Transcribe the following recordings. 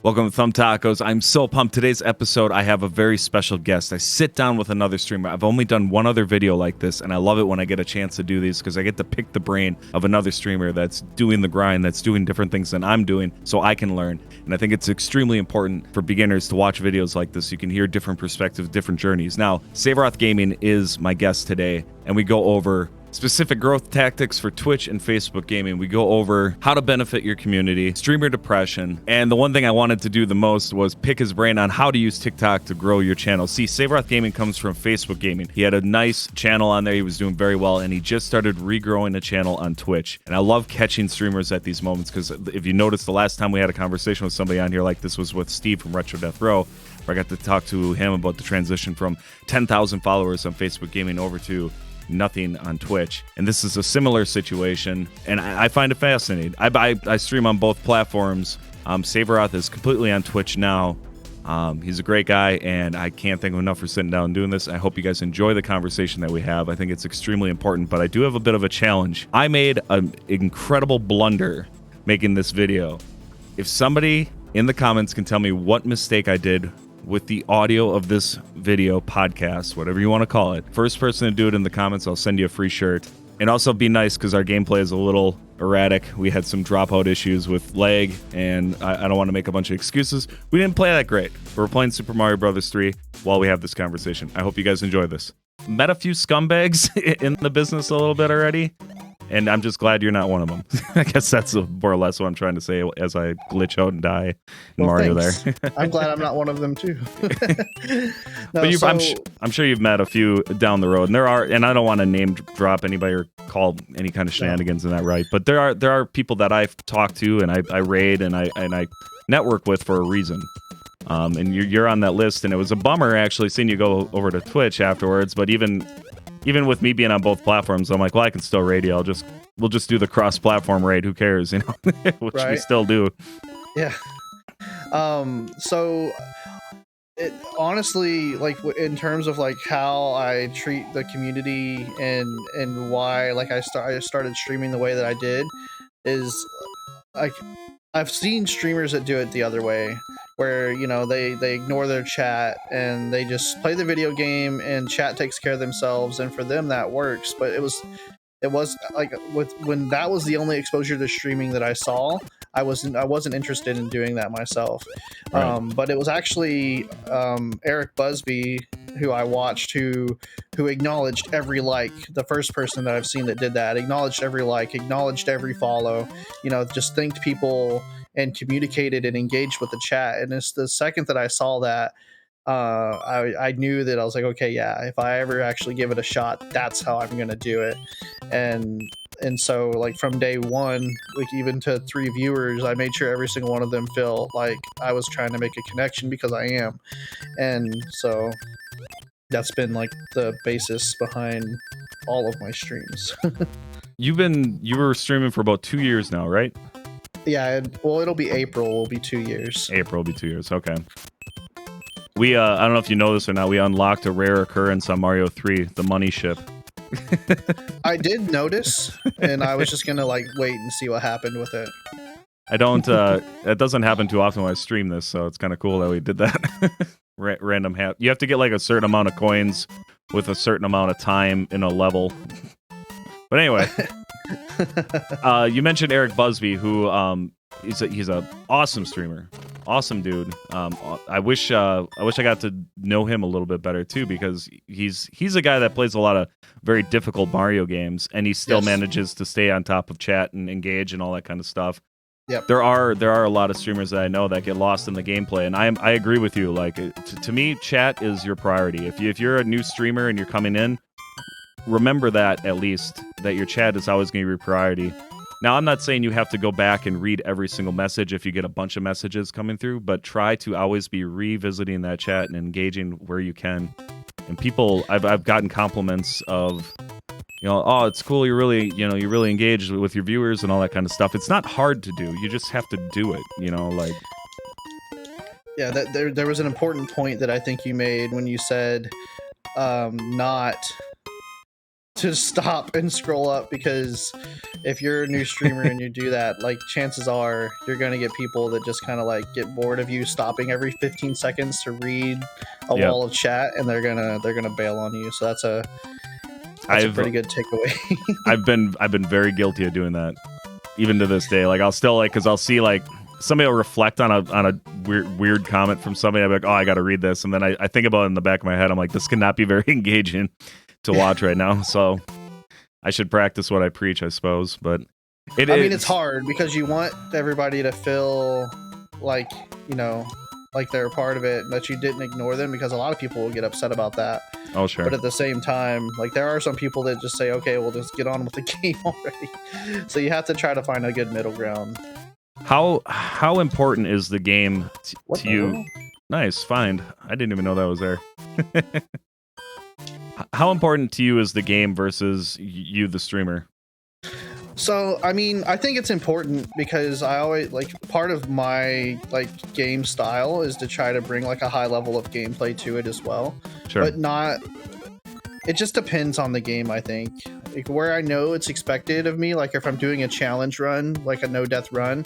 Welcome to Thumb Tacos. I'm so pumped. Today's episode, I have a very special guest. I sit down with another streamer. I've only done one other video like this, and I love it when I get a chance to do these because I get to pick the brain of another streamer that's doing the grind, that's doing different things than I'm doing, so I can learn. And I think it's extremely important for beginners to watch videos like this. You can hear different perspectives, different journeys. Now, Savaroth Gaming is my guest today, and we go over specific growth tactics for Twitch and Facebook gaming. We go over how to benefit your community, streamer depression, and the one thing I wanted to do the most was pick his brain on how to use TikTok to grow your channel. See, Savaroth Gaming comes from Facebook gaming. He had a nice channel on there. He was doing very well, and he just started regrowing a channel on Twitch. And I love catching streamers at these moments because if you notice, the last time we had a conversation with somebody on here like this was with Steve from Retro Death Row, where I got to talk to him about the transition from 10,000 followers on Facebook gaming over to nothing on Twitch. And this is a similar situation, and I find it fascinating. I stream on both platforms. Savaroth is completely on Twitch now. He's a great guy, and I can't thank him enough for sitting down and doing this. I hope you guys enjoy the conversation that we have. I think it's extremely important, but I do have a bit of a challenge. I made an incredible blunder making this video. If somebody in the comments can tell me what mistake I did with the audio of this video podcast, whatever you want to call it, first person to do it in the comments, I'll send you a free shirt. And also be nice because our gameplay is a little erratic. We had some dropout issues with lag, and I don't want to make a bunch of excuses. We didn't play that great. We're playing Super Mario Bros. 3 while we have this conversation. I hope you guys enjoy this. Met a few scumbags in the business a little bit already, and I'm just glad you're not one of them. I guess that's more or less what I'm trying to say as I glitch out and die in Mario thanks. there. I'm glad I'm not one of them too. No, But I'm sure you've met a few down the road, and and I don't want to name drop anybody or call any kind of shenanigans in that, right? But there are people that I've talked to and I raid and I network with for a reason. And you're on that list, and it was a bummer actually seeing you go over to Twitch afterwards. But even with me being on both platforms, I'm like, well, I can still raid you. We'll just do the cross-platform raid. Who cares, you know? Which right. we still do. Yeah. So it honestly, like in terms of like how I treat the community and why like I started streaming the way that I did is like I've seen streamers that do it the other way, where you know they ignore their chat and they just play the video game and chat takes care of themselves, and for them that works. But it was like when that was the only exposure to streaming that I saw, I wasn't interested in doing that myself. Right. But it was actually Eric Busby who I watched who acknowledged every like. The first person that I've seen that did that, acknowledged every like, acknowledged every follow, you know, just thanked people and communicated and engaged with the chat. And it's the second that I saw that, I knew that I was like, okay, yeah, if I ever actually give it a shot, that's how I'm gonna do it. And so like from day one, like even to 3 viewers, I made sure every single one of them feel like I was trying to make a connection, because I am. And so that's been like the basis behind all of my streams. You were streaming for about 2 years now, right? Yeah, well, it'll be April, will be 2 years. April will be 2 years. Okay. We I don't know if you know this or not, we unlocked a rare occurrence on Mario 3, the money ship. I did notice, and I was just gonna like wait and see what happened with it. I don't that doesn't happen too often when I stream this, so it's kind of cool that we did that. Random you have to get like a certain amount of coins with a certain amount of time in a level. But anyway, you mentioned Eric Busby, who he's a awesome streamer, awesome dude. I wish I got to know him a little bit better too, because he's a guy that plays a lot of very difficult Mario games, and he still manages to stay on top of chat and engage and all that kind of stuff. Yep. There are a lot of streamers that I know that get lost in the gameplay, and I agree with you. Like to me, chat is your priority. If you're a new streamer and you're coming in, remember that at least that your chat is always going to be your priority. Now, I'm not saying you have to go back and read every single message if you get a bunch of messages coming through, but try to always be revisiting that chat and engaging where you can. And people, I've gotten compliments of, you know, oh, it's cool, you're really engaged with your viewers and all that kind of stuff. It's not hard to do. You just have to do it, you know, like. Yeah, there was an important point that I think you made when you said not to stop and scroll up, because if you're a new streamer and you do that, like chances are you're gonna get people that just kind of like get bored of you stopping every 15 seconds to read a Yep. wall of chat, and they're gonna bail on you. So that's a pretty good takeaway. I've been very guilty of doing that, even to this day. Like I'll still like, because I'll see like somebody will reflect on a weird comment from somebody. I'm like, oh, I got to read this, and then I think about it in the back of my head. I'm like, this cannot be very engaging to watch right now. So I should practice what I preach, I suppose. But I mean, it's hard because you want everybody to feel like, you know, like they're a part of it, and that you didn't ignore them, because a lot of people will get upset about that. Oh, sure. But at the same time, like there are some people that just say, okay, we'll just get on with the game already. So you have to try to find a good middle ground. How important is the game to you? Hell? Nice, find. I didn't even know that was there. How important to you is the game versus you, the streamer? So, I mean, I think it's important because I always like part of my like game style is to try to bring like a high level of gameplay to it as well. Sure. But not, it just depends on the game, I think. Like where I know it's expected of me, like if I'm doing a challenge run, like a no death run,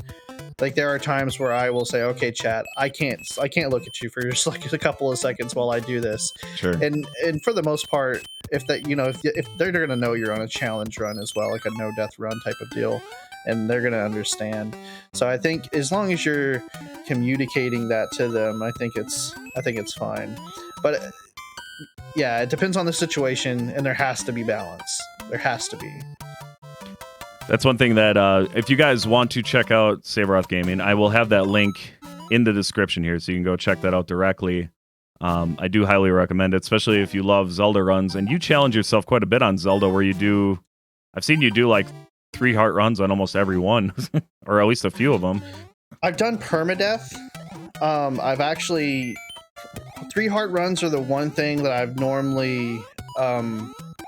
like there are times where I will say, okay, chat, I can't look at you for just like a couple of seconds while I do this. Sure. And for the most part, if that, you know, if they're gonna know you're on a challenge run as well, like a no death run type of deal, and they're gonna understand. So I think as long as you're communicating that to them, I think it's fine. But yeah, it depends on the situation, and there has to be balance. There has to be. That's one thing that if you guys want to check out Saberoth Gaming, I will have that link in the description here, so you can go check that out directly. I do highly recommend it, especially if you love Zelda runs, and you challenge yourself quite a bit on Zelda, where you do, I've seen you do like 3 heart runs on almost every one, or at least a few of them. I've done permadeath. I've actually 3 heart runs are the one thing that I've normally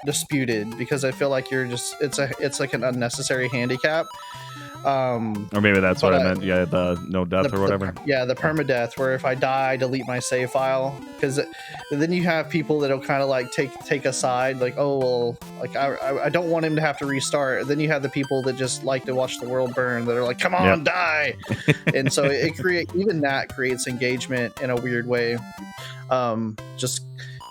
disputed, because I feel like you're just it's like an unnecessary handicap. Or maybe that's what I meant. Yeah, the no death or whatever. The permadeath, where if I die, I delete my save file, because then you have people that'll kind of like take a side, like, oh well, like I don't want him to have to restart. Then you have the people that just like to watch the world burn, that are like, come on, die. And so it creates engagement in a weird way. Just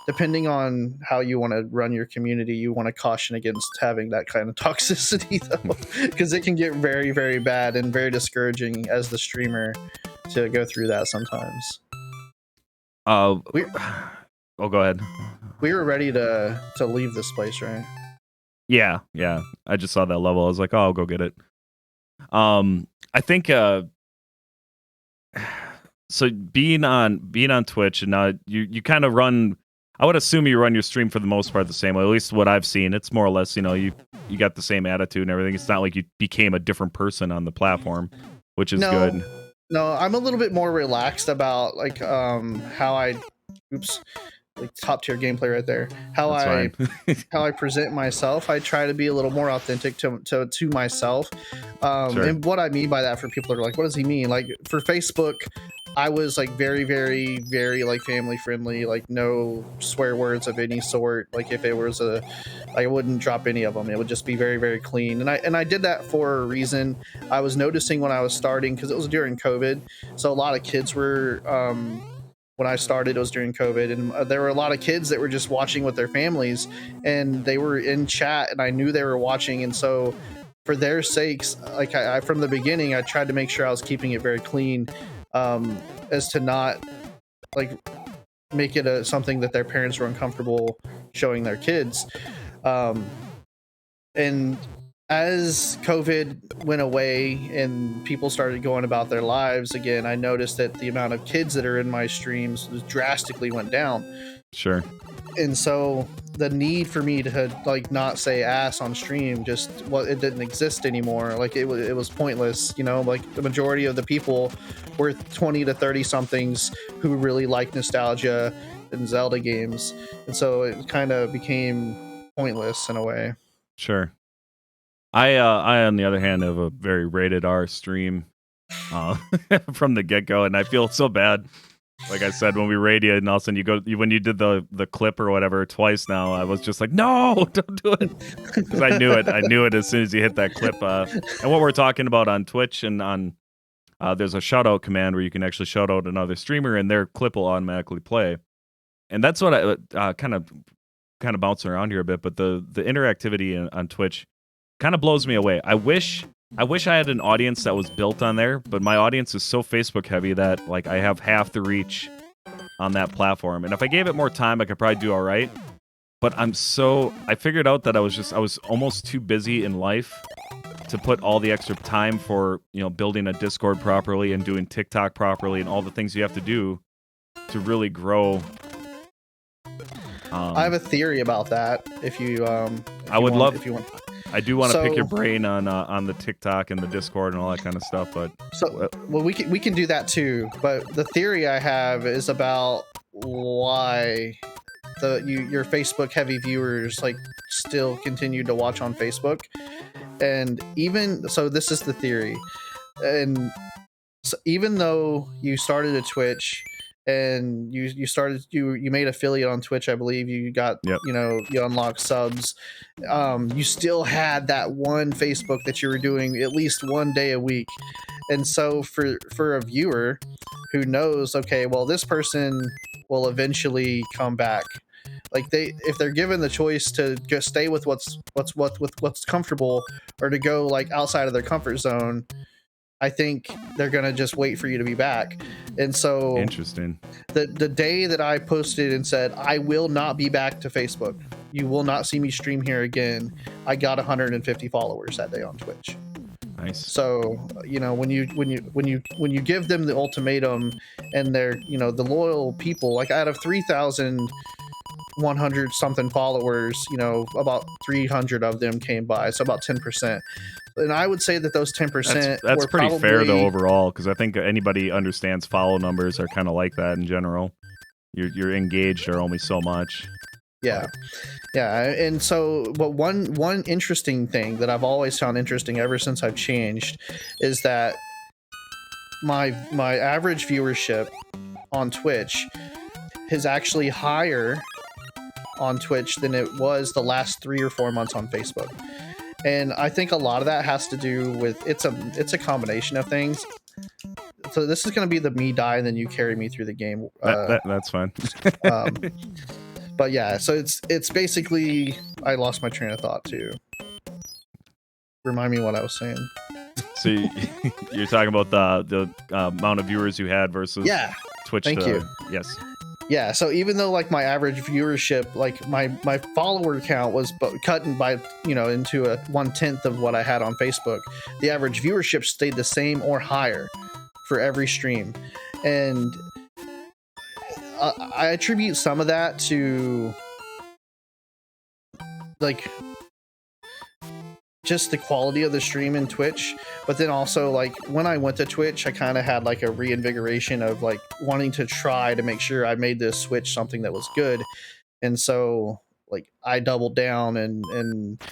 depending on how you want to run your community, you want to caution against having that kind of toxicity, though, because it can get very, very bad and very discouraging as the streamer to go through that sometimes. Oh, go ahead. We were ready to leave this place, right? Yeah. I just saw that level. I was like, oh, I'll go get it. I think so. Being on Twitch, and now you kind of run. I would assume you run your stream for the most part the same way. At least what I've seen, it's more or less, you know, you got the same attitude and everything. It's not like you became a different person on the platform, which is good. No, I'm a little bit more relaxed about like how I, like top tier gameplay right there. How I present myself. I try to be a little more authentic to myself. Sure. And what I mean by that, for people that are like, what does he mean? Like for Facebook, I was like very, very, very like family friendly, like no swear words of any sort. Like if it was I wouldn't drop any of them. It would just be very, very clean. And I did that for a reason. I was noticing when I was starting, because it was during COVID, so a lot of kids were when I started, it was during COVID, and there were a lot of kids that were just watching with their families, and they were in chat, and I knew they were watching, and so for their sakes, like I from the beginning, I tried to make sure I was keeping it very clean, as to not like make it something that their parents were uncomfortable showing their kids. And as COVID went away and people started going about their lives again, I noticed that the amount of kids that are in my streams drastically went down. Sure. And so the need for me to like not say ass on stream it didn't exist anymore. Like it was pointless, you know. Like the majority of the people were 20 to 30 somethings who really like nostalgia and Zelda games, and so it kind of became pointless in a way. Sure. I on the other hand have a very rated R stream from the get go, and I feel so bad Like I said, when we raid you, and all of a sudden when you did the clip or whatever twice now, I was just like, no, don't do it, because I knew it. I knew it as soon as you hit that clip. And what we're talking about on Twitch and on there's a shout out command where you can actually shout out another streamer, and their clip will automatically play. And that's what I kind of bouncing around here a bit, but the interactivity on Twitch kind of blows me away. I wish I had an audience that was built on there, but my audience is so Facebook heavy that like I have half the reach on that platform. And if I gave it more time, I could probably do all right. But I figured out that I was almost too busy in life to put all the extra time for, building a Discord properly and doing TikTok properly and all the things you have to do to really grow. I have a theory about that. If you want. I do want to pick your brain on the TikTok and the Discord and all that kind of stuff, but we can do that too. But the theory I have is about why your Facebook heavy viewers like still continue to watch on Facebook, and even so, this is the theory, and so even though you started a Twitch. And you made affiliate on Twitch, I believe. You got you unlocked subs. You still had that one Facebook that you were doing at least one day a week. And so for a viewer who knows, okay, well, this person will eventually come back. Like if they're given the choice to just stay with what's comfortable or to go like outside of their comfort zone, I think they're gonna just wait for you to be back. And so interesting. The day that I posted and said I will not be back to Facebook, you will not see me stream here again, I got 150 followers that day on Twitch. Nice. So when you give them the ultimatum, and they're the loyal people, like out of 3,100 something followers, about 300 of them came by, so about 10%. And I would say that those 10% that's pretty fair though overall, because I think anybody understands follow numbers are kind of like that in general. You're engaged or only so much. Yeah. And so, but one interesting thing that I've always found interesting ever since I've changed is that my average viewership on Twitch is actually higher on Twitch than it was the last 3 or 4 months on Facebook. And I think a lot of that has to do with it's a combination of things. So this is going to be the me die and then you carry me through the game. That's fine. But yeah, so it's basically, I lost my train of thought too. Remind me what I was saying. So you're talking about the amount of viewers you had versus Twitch. Thank you. Yes. Yeah, so even though like my average viewership, like my follower count was cut by into a 1/10 of what I had on Facebook, the average viewership stayed the same or higher for every stream, and I attribute some of that to like just the quality of the stream in Twitch, but then also like when I went to Twitch, I kind of had like a reinvigoration of like wanting to try to make sure I made this Switch something that was good, and so like I doubled down and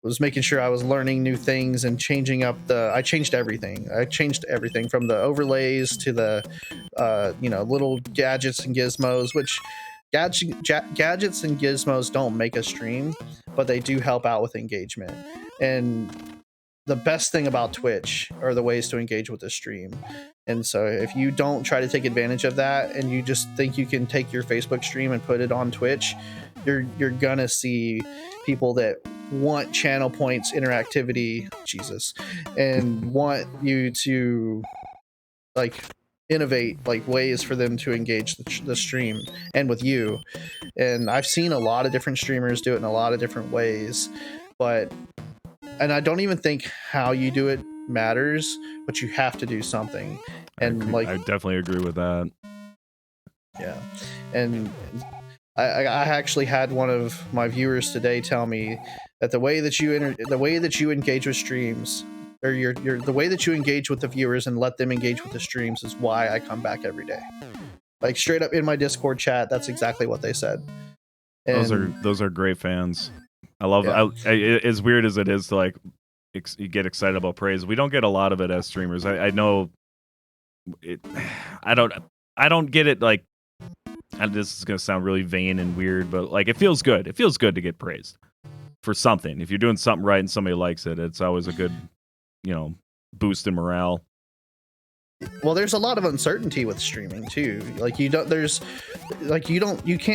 was making sure I was learning new things and changing up I changed everything from the overlays to the little gadgets and gizmos, which gadgets and gizmos don't make a stream, but they do help out with engagement. And the best thing about Twitch are the ways to engage with the stream. And so if you don't try to take advantage of that and you just think you can take your Facebook stream and put it on Twitch, you're gonna see people that want channel points, interactivity, and want you to like innovate like ways for them to engage the stream and with you. And I've seen a lot of different streamers do it in a lot of different ways, and I don't even think how you do it matters, but you have to do something. And I definitely agree with that. Yeah. And I actually had one of my viewers today tell me that the way that you engage with streams, or the way that you engage with the viewers and let them engage with the streams, is why I come back every day. Like straight up in my Discord chat, that's exactly what they said. And those are great fans. I love it. As weird as it is to like you get excited about praise, we don't get a lot of it as streamers. I know it. I I don't get it. Like, and this is gonna sound really vain and weird, but like, it feels good. It feels good to get praised for something. If you're doing something right and somebody likes it, it's always a good, boost in morale. Well, there's a lot of uncertainty with streaming too. Like you can't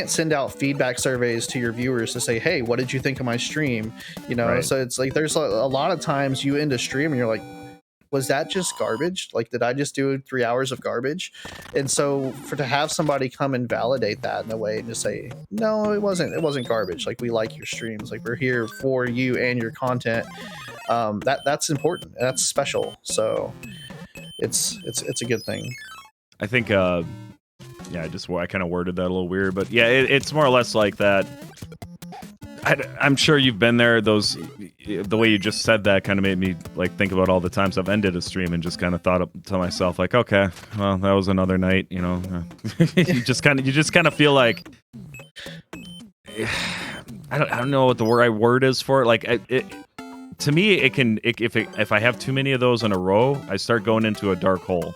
send out feedback surveys to your viewers to say, hey, what did you think of my stream? Right. So it's like there's a lot of times you end a stream and you're like, was that just garbage? Like, did I just do 3 hours of garbage? And so to have somebody come and validate that in a way and just say, no, it wasn't garbage. Like, we like your streams. Like, we're here for you and your content. That's important. That's special. So it's a good thing. I think, I kind of worded that a little weird, but yeah, it's more or less like that. I'm sure you've been there. The way you just said that kind of made me like think about all the times I've ended a stream and just kind of thought to myself like, okay, well, that was another night. You just kind of feel like I don't know what the right word is for it. Like to me, if I have too many of those in a row, I start going into a dark hole,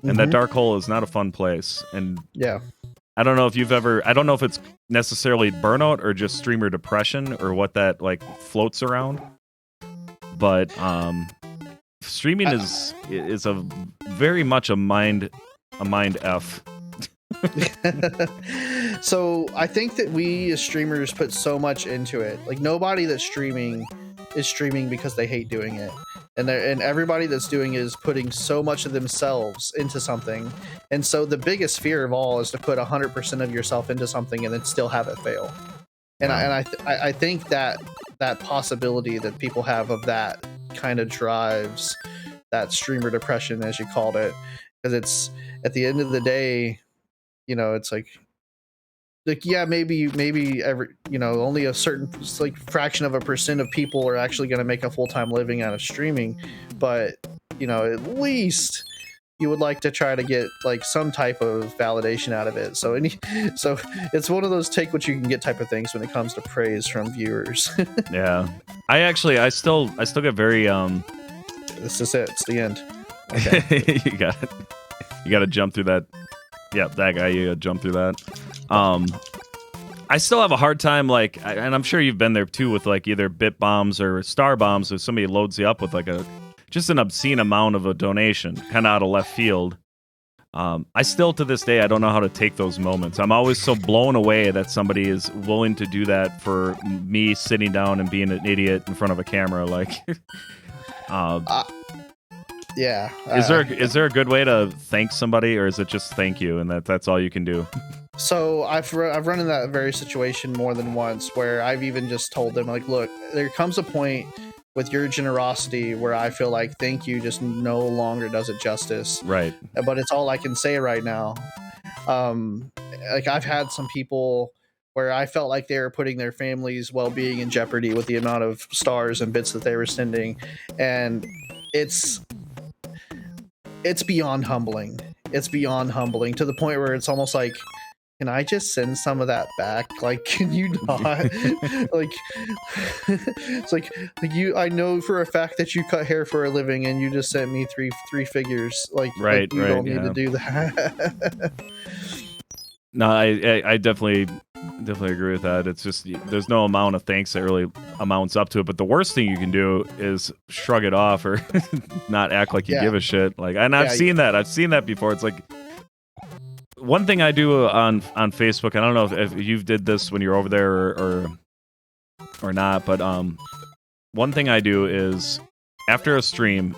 and that dark hole is not a fun place. And yeah. I don't know if it's necessarily burnout or just streamer depression or what that like floats around. But streaming is a very much a mind F. So I think that we as streamers put so much into it. Like, nobody that's streaming is streaming because they hate doing it. And everybody that's doing it is putting so much of themselves into something. And so the biggest fear of all is to put 100% of yourself into something and then still have it fail. And I think that possibility that people have of that kind of drives that streamer depression, as you called it, because it's at the end of the day, it's like yeah, maybe every only a certain like fraction of a percent of people are actually going to make a full-time living out of streaming, but at least you would like to try to get like some type of validation out of it. So it's one of those take what you can get type of things when it comes to praise from viewers. Yeah, I still get very This is it. It's the end. Okay. you got to jump through that. Yeah, that guy, you gotta jump through that. I still have a hard time, like, and I'm sure you've been there too, with like either bit bombs or star bombs, or somebody loads you up with like just an obscene amount of a donation, kind of out of left field. I still, to this day, I don't know how to take those moments. I'm always so blown away that somebody is willing to do that for me sitting down and being an idiot in front of a camera. Like, yeah. Is there a good way to thank somebody, or is it just thank you and that's all you can do? So I've run in that very situation more than once, where I've even just told them, like, look, there comes a point with your generosity where I feel like thank you just no longer does it justice. Right. But it's all I can say right now. Like, I've had some people where I felt like they were putting their family's well-being in jeopardy with the amount of stars and bits that they were sending, and it's beyond humbling. It's beyond humbling to the point where it's almost like, can I just send some of that back? Like, can you not? Like, it's like you. I know for a fact that you cut hair for a living, and you just sent me three figures. Like, right, you don't need to do that. No, I definitely agree with that. It's just there's no amount of thanks that really amounts up to it. But the worst thing you can do is shrug it off or not act like you give a shit. Like, and I've seen that. I've seen that before. It's like one thing I do on Facebook. I don't know if you did this when you're over there or not, but one thing I do is after a stream,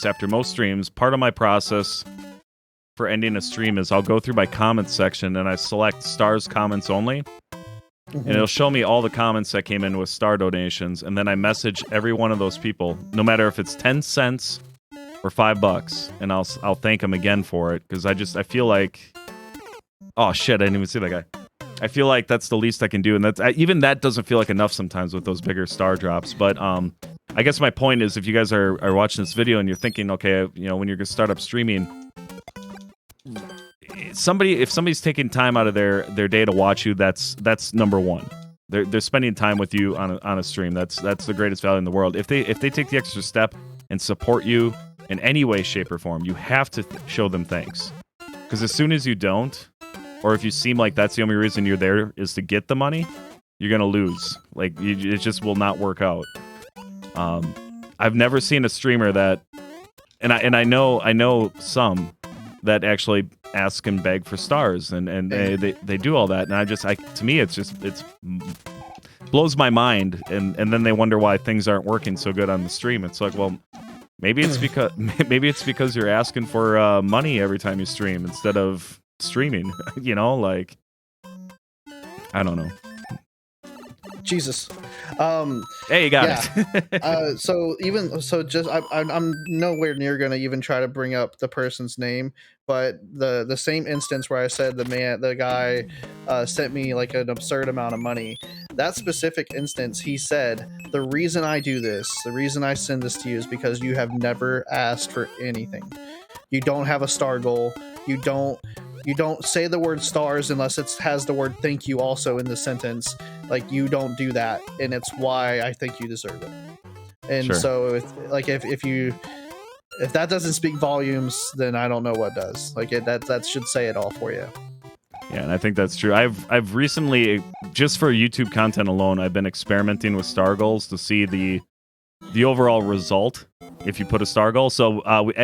after most streams, part of my process for ending a stream is I'll go through my comments section and I select stars comments only. And it'll show me all the comments that came in with star donations, and then I message every one of those people, no matter if it's 10 cents or $5, and I'll thank them again for it, because I feel like, oh shit, I didn't even see that guy. I feel like that's the least I can do, and even that doesn't feel like enough sometimes with those bigger star drops. But I guess my point is, if you guys are watching this video and you're thinking, okay, when you're gonna start up streaming, if somebody's taking time out of their day to watch you, that's number one. They're spending time with you on a stream. That's the greatest value in the world. If they take the extra step and support you in any way, shape, or form, you have to show them thanks. Because as soon as you don't, or if you seem like that's the only reason you're there is to get the money, you're gonna lose. Like it just will not work out. I've never seen a streamer that, and I know some that actually ask and beg for stars, and they do all that, and to me it's blows my mind, and then they wonder why things aren't working so good on the stream. It's like, well, maybe it's because you're asking for money every time you stream instead of streaming. You know, like, I don't know. Jesus. Hey, you got it. I'm nowhere near gonna even try to bring up the person's name, but the same instance where I said the guy sent me like an absurd amount of money. That specific instance, he said, the reason I do this, the reason I send this to you is because you have never asked for anything. You don't have a star goal. You don't say the word stars unless it has the word thank you also in the sentence. Like, you don't do that, and it's why I think you deserve it. And Sure. so if that doesn't speak volumes, then I don't know what does. Like, that should say it all for you. Yeah, and I think that's true. I've recently, just for YouTube content alone, I've been experimenting with star goals to see the overall result if you put a star goal. So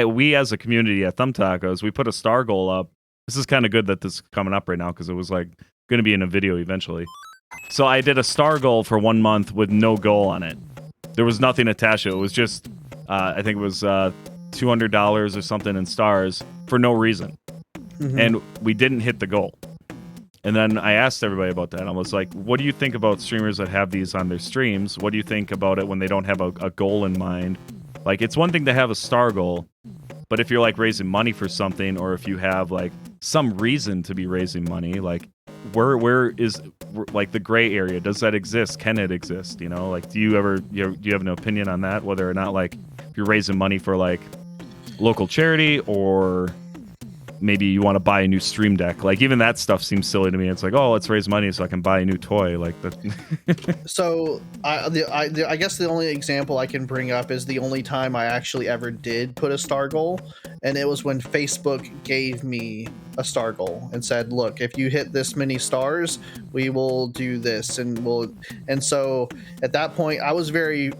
we as a community at Thumb Tacos, we put a star goal up. This is kind of good that this is coming up right now because it was like going to be in a video eventually. So I did a star goal for 1 month with no goal on it. There was nothing attached to it. It was just, I think it was $200 or something in stars for no reason. Mm-hmm. And we didn't hit the goal. And then I asked everybody about that. I was like, what do you think about streamers that have these on their streams? What do you think about it when they don't have a goal in mind? Like, it's one thing to have a star goal, but if you're like raising money for something, or if you have like some reason to be raising money, like where is like the gray area? Does that exist? Can it exist? You know, like, do you have an opinion on that? Whether or not, like, if you're raising money for like local charity, or maybe you want to buy a new stream deck. Like, even that stuff seems silly to me. It's like, oh, let's raise money so I can buy a new toy. Like that. So I guess the only example I can bring up is the only time I actually ever did put a star goal, and it was when Facebook gave me a star goal and said, look, if you hit this many stars, we will do this, and so at that point I was very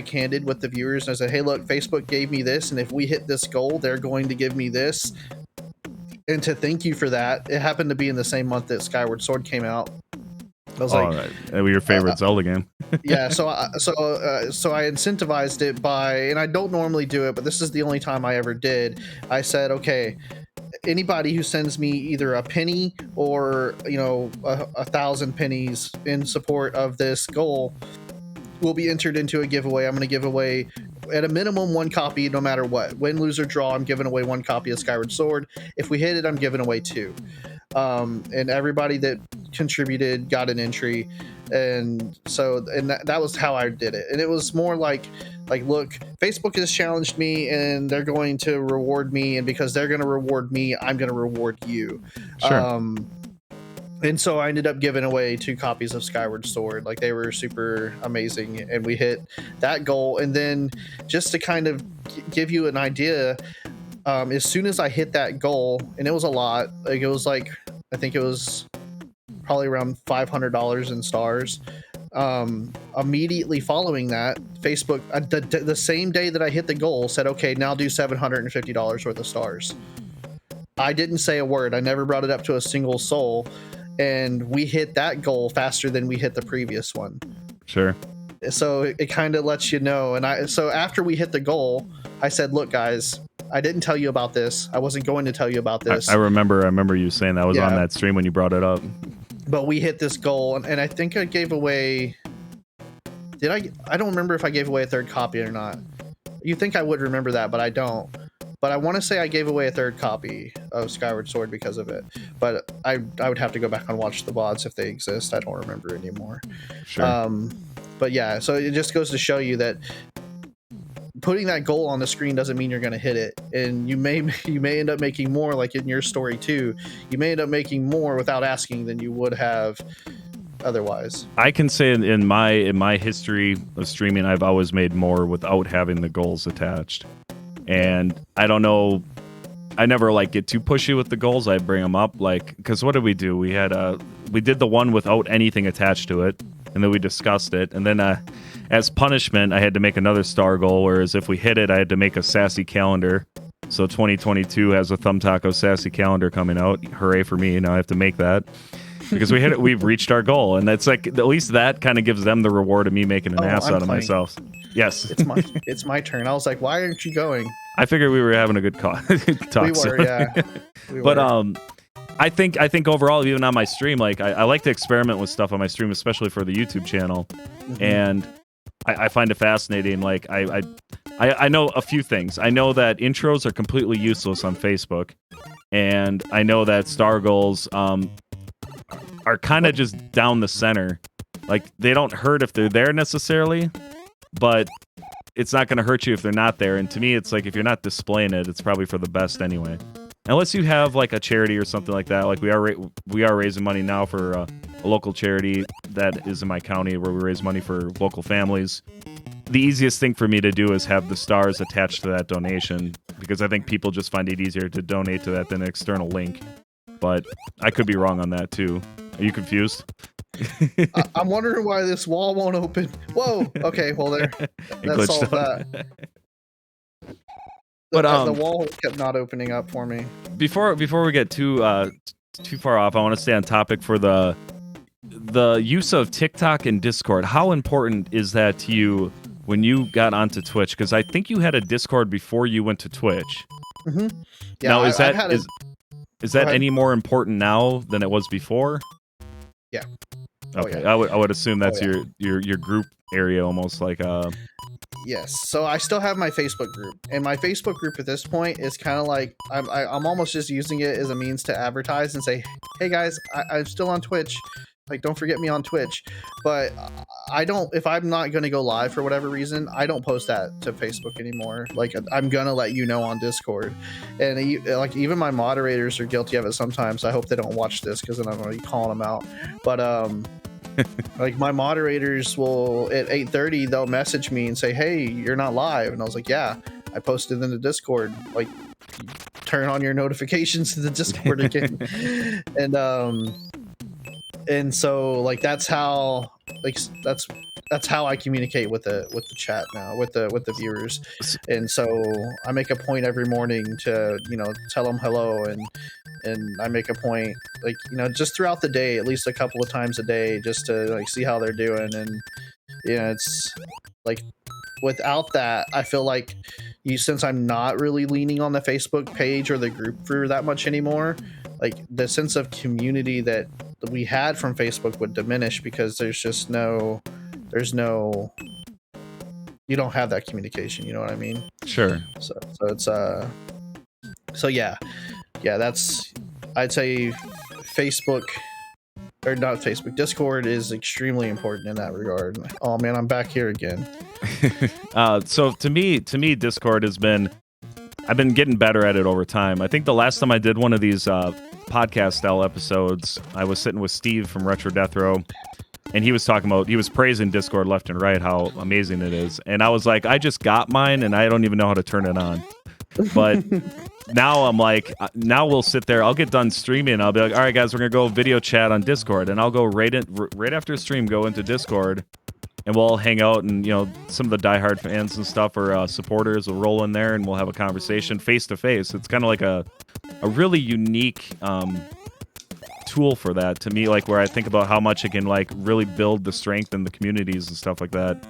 candid with the viewers, and I said, hey, look, Facebook gave me this, and if we hit this goal, they're going to give me this. And to thank you for that, it happened to be in the same month that Skyward Sword came out. I was like, right. Your favorite Zelda game. Yeah, so I incentivized it by, and I don't normally do it, but this is the only time I ever did. I said, okay, anybody who sends me either a penny or, you know, 1,000 pennies in support of this goal will be entered into a giveaway. I'm going to give away at a minimum 1 copy, no matter what. Win, lose, or draw, I'm giving away 1 copy of Skyward Sword. If we hit it, I'm giving away 2. And everybody that contributed got an entry, and so that was how I did it. And it was more like, look, Facebook has challenged me, and they're going to reward me, and because they're going to reward me, I'm going to reward you. Sure. And so I ended up giving away 2 copies of Skyward Sword. Like, they were super amazing, and we hit that goal. And then, just to kind of give you an idea, as soon as I hit that goal, and it was a lot, like, it was like, I think it was probably around $500 in stars. Immediately following that, Facebook, the same day that I hit the goal, said, okay, now do $750 worth of stars. I didn't say a word. I never brought it up to a single soul. And we hit that goal faster than we hit the previous one. Sure. So it kind of lets you know. And so after we hit the goal, I said, look, guys, I didn't tell you about this. I wasn't going to tell you about this. I remember you saying that. I was on that stream when you brought it up. But we hit this goal, and I think I gave away... I don't remember if I gave away a 3rd copy or not. You think I would remember that, but I don't. But I want to say I gave away a 3rd copy of Skyward Sword because of it. But I would have to go back and watch the VODs if they exist. I don't remember anymore. Sure. But yeah, so it just goes to show you that putting that goal on the screen doesn't mean you're going to hit it. And you may end up making more, like in your story too. You may end up making more without asking than you would have otherwise. I can say in my history of streaming, I've always made more without having the goals attached. And I don't know I never like get too pushy with the goals. I bring them up, like, because what did we do? We did the one without anything attached to it, and then we discussed it, and then as punishment, I had to make another star goal. Whereas if we hit it, I had to make a sassy calendar. So 2022 has a Thumb Taco sassy calendar coming out. Hooray for me! Now I have to make that because we hit it. We've reached our goal, and that's like at least that kind of gives them the reward of me making an ass out of myself. Yes, it's my turn. I was like, why aren't you going? I figured we were having a good talk. We were, yeah. But I think overall, even on my stream, like I like to experiment with stuff on my stream, especially for the YouTube channel, and I find it fascinating. Like I know a few things. I know that intros are completely useless on Facebook, and I know that star goals are kind of just down the center. Like they don't hurt if they're there necessarily, but it's not going to hurt you if they're not there. And to me, it's like if you're not displaying it, it's probably for the best anyway. Unless you have like a charity or something like that. Like we are raising money now for a local charity that is in my county where we raise money for local families. The easiest thing for me to do is have the stars attached to that donation because I think people just find it easier to donate to that than an external link. But I could be wrong on that too. Are you confused? I'm wondering why this wall won't open. Whoa. Okay. Well, that solved that. But the wall kept not opening up for me. Before we get too far off, I want to stay on topic for the use of TikTok and Discord. How important is that to you when you got onto Twitch? Because I think you had a Discord before you went to Twitch. Mm-hmm. Yeah, now is that any more important now than it was before? Yeah. Okay. Yeah. I would assume that's your group area, almost like Yes. So I still have my Facebook group, and my Facebook group at this point is kind of like I'm almost just using it as a means to advertise and say, hey guys, I'm still on Twitch. Like, don't forget me on Twitch. But I don't, if I'm not going to go live for whatever reason, I don't post that to Facebook anymore. Like, I'm going to let you know on Discord. And like, even my moderators are guilty of it sometimes. I hope they don't watch this because then I'm going to be calling them out. But, like, my moderators will, at 8:30, they'll message me and say, hey, you're not live. And I was like, yeah, I posted in the Discord. Like, turn on your notifications to the Discord again. And so, like, that's how I communicate with the chat now, with the viewers. And so I make a point every morning to, tell them hello, and I make a point, like, just throughout the day, at least a couple of times a day, just to like see how they're doing. And it's like, without that, I feel like since I'm not really leaning on the Facebook page or the group for that much anymore, like, the sense of community that we had from Facebook would diminish because there's no, you don't have that communication, you know what I mean? Sure. So it's that's, I'd say Facebook, or not Facebook, Discord is extremely important in that regard. Oh man, I'm back here again. So to me, Discord I've been getting better at it over time. I think the last time I did one of these podcast style episodes, I was sitting with Steve from Retro Death Row, and he was praising Discord left and right, how amazing it is. And I was like, I just got mine and I don't even know how to turn it on. But now I'm like, now we'll sit there, I'll get done streaming, I'll be like, all right guys, we're gonna go video chat on Discord, and I'll go right after stream, go into Discord, and we'll all hang out, and some of the diehard fans and stuff or supporters will roll in there, and we'll have a conversation face to face. It's kind of like a really unique tool for that to me, like, where I think about how much it can like really build the strength in the communities and stuff like that.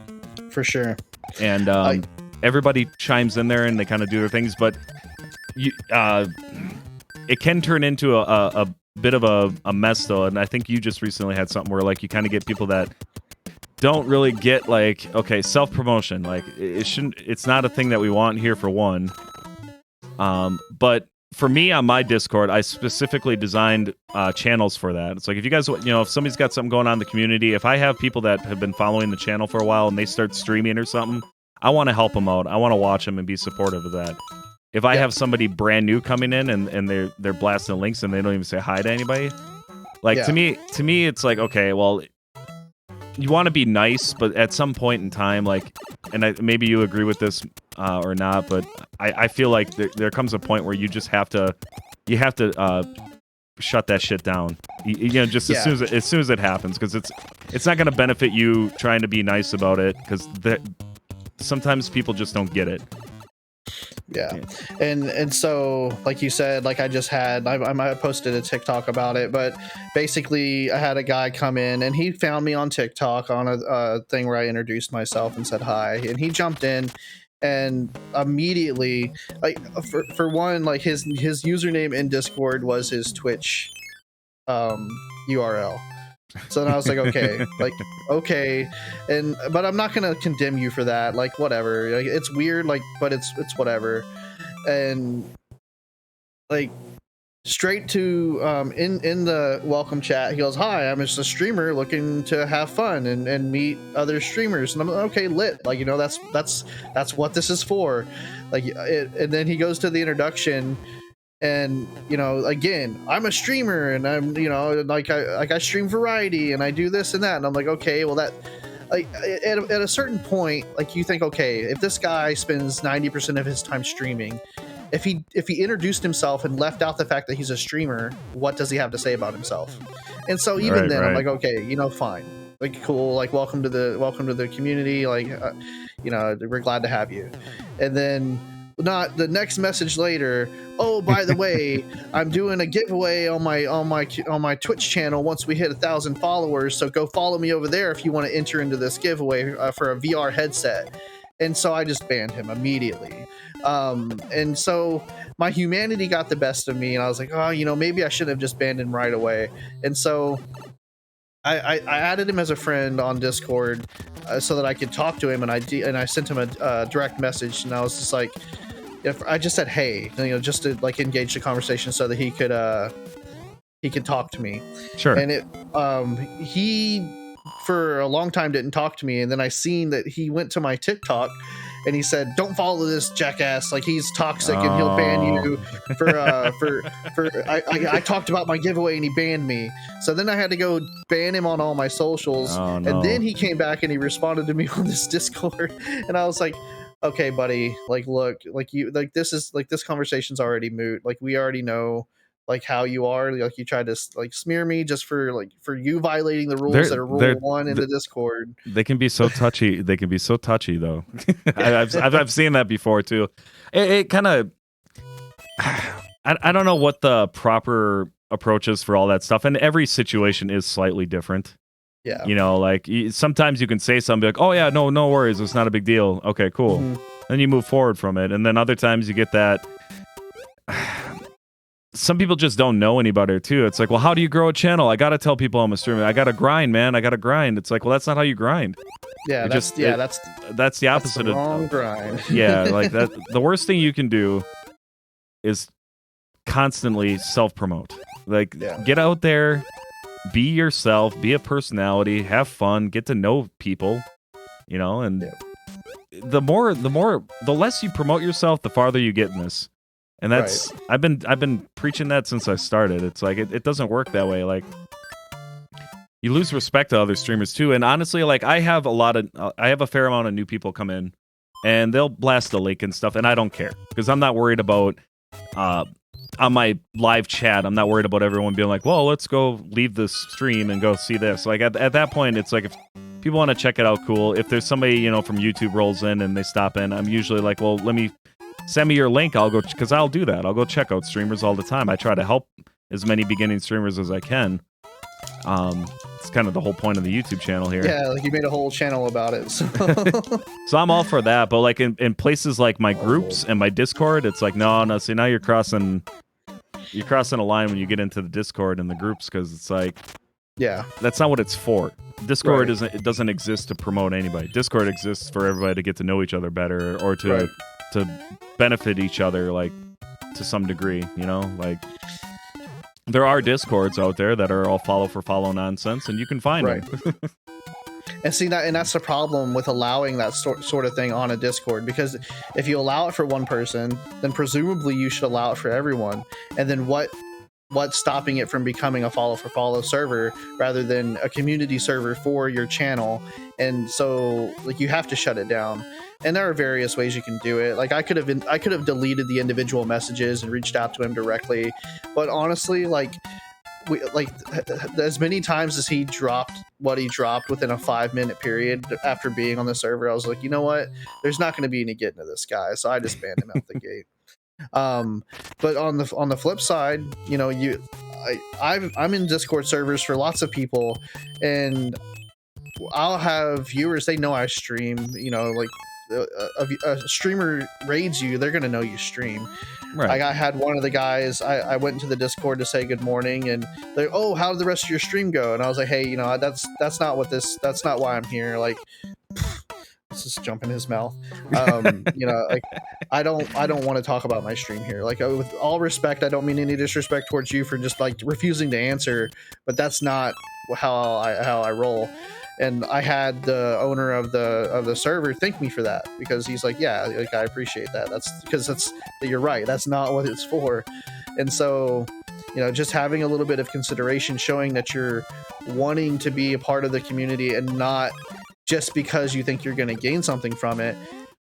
For sure. And everybody chimes in there and they kind of do their things, but it can turn into a bit of a mess though. And I think you just recently had something where like you kind of get people that don't really get, like, okay, self-promotion, like it's not a thing that we want here, for one. But for me on my Discord, I specifically designed channels for that. It's like, if you guys, if somebody's got something going on in the community, if I have people that have been following the channel for a while and they start streaming or something, I want to help them out. I want to watch them and be supportive of that. If I have somebody brand new coming in and they're blasting links and they don't even say hi to anybody, like, to me, it's like, okay, well, you want to be nice, but at some point in time, like, and maybe you agree with this or not, but I feel like there comes a point where you just have to shut that shit down. You know, just as soon as it happens, because it's not going to benefit you trying to be nice about it, because sometimes people just don't get it. Yeah. And so, like you said, like I just had, I posted a TikTok about it, but basically I had a guy come in and he found me on TikTok on a thing where I introduced myself and said hi, and he jumped in and immediately, like for one, like his username in Discord was his Twitch URL. So then I was like, okay, but I'm not gonna condemn you for that. Like, whatever. Like, it's weird, like, but it's whatever. And like, straight to in the welcome chat, he goes, "Hi, I'm just a streamer looking to have fun and meet other streamers." And I'm like, okay, lit. Like, you know, that's what this is for. Like, and then he goes to the introduction. And, you know, again, I'm a streamer and I'm, you know, like I stream variety and I do this and that. And I'm like, okay, well, that, like, at a certain point, like, you think, okay, if this guy spends 90% of his time streaming, if he introduced himself and left out the fact that he's a streamer, what does he have to say about himself? And so even then, I'm like, okay, you know, fine, like, cool, like, welcome to the community, like, you know, we're glad to have you. And then not the next message later, oh, by the way, I'm doing a giveaway on my Twitch channel once we hit 1,000 followers, so go follow me over there if you want to enter into this giveaway for a VR headset. And so I just banned him immediately. And so my humanity got the best of me, and I was like, oh, you know, maybe I should have just banned him right away. And so I added him as a friend on Discord so that I could talk to him, and I sent him a direct message, and I was just like, if I just said, hey, you know, just to like engage the conversation so that he could talk to me. Sure. And he for a long time didn't talk to me, and then I seen that he went to my TikTok and he said, "Don't follow this jackass. Like, he's toxic and he'll ban you for I talked about my giveaway and he banned me." So then I had to go ban him on all my socials. Oh, no. And then he came back and he responded to me on this Discord, and I was like, okay, buddy, like, look, like, you, like, this conversation's already moot. Like, we already know, like, how you are. Like, you tried to, like, smear me just for you violating the rules that are rule 1 in the Discord. They can be so touchy. They can be so touchy, though. I've seen that before too. It kind of, I don't know what the proper approach is for all that stuff, and every situation is slightly different. Yeah. You know, like, sometimes you can say something like, "Oh yeah, no worries, it's not a big deal." Okay, cool. Mm-hmm. Then you move forward from it, and then other times you get that. Some people just don't know any better too. It's like, well, how do you grow a channel? I gotta tell people I'm a streamer. I gotta grind, man. I gotta grind. It's like, well, that's not how you grind. Yeah, that's the opposite of wrong grind. Yeah, like that. The worst thing you can do is constantly self-promote. Like, get out there, be yourself, be a personality, have fun, get to know people, you know, and the less you promote yourself, the farther you get in this. And that's I've been preaching that since I started. It's like it doesn't work that way. Like, you lose respect to other streamers too. And honestly, like, I have a fair amount of new people come in, and they'll blast the link and stuff, and I don't care, because I'm not worried about on my live chat, I'm not worried about everyone being like, well, let's go leave this stream and go see this. Like, at that point, it's like, if people want to check it out, cool. If there's somebody, you know, from YouTube rolls in and they stop in, I'm usually like, well, send me your link. I'll go, because I'll do that. I'll go check out streamers all the time. I try to help as many beginning streamers as I can. It's kind of the whole point of the YouTube channel here. Yeah, like, you made a whole channel about it. So, so I'm all for that. But like in places like my groups and my Discord, it's like, no. See, now you're crossing a line when you get into the Discord and the groups, because it's like, yeah, that's not what it's for. Discord doesn't exist to promote anybody. Discord exists for everybody to get to know each other better, or to benefit each other, like, to some degree, you know. Like, there are Discords out there that are all follow for follow nonsense, and you can find them. And see that, and that's the problem with allowing that sort of thing on a Discord, because if you allow it for one person, then presumably you should allow it for everyone. And then what what's stopping it from becoming a follow for follow server rather than a community server for your channel. And so like you have to shut it down, and there are various ways you can do it. Like I could have deleted the individual messages and reached out to him directly, but honestly, like as many times as he dropped what he dropped within a 5-minute period after being on the server, I was like, you know what, there's not going to be any getting to this guy, so I just banned him out the gate. But on the flip side, you know, I'm in Discord servers for lots of people, and I'll have viewers, they know I stream, you know, like a streamer raids you, they're gonna know you stream. Right. Like I had one of the guys, I went into the Discord to say good morning, and they're, oh, how did the rest of your stream go? And I was like, hey, you know, that's not why I'm here. Like, let's just jump in his mouth. You know, like I don't want to talk about my stream here. Like with all respect, I don't mean any disrespect towards you for just like refusing to answer, but that's not how I roll. And I had the owner of the server thank me for that, because he's like, yeah, like I appreciate that. That's because you're right. That's not what it's for. And so, you know, just having a little bit of consideration, showing that you're wanting to be a part of the community and not just because you think you're going to gain something from it,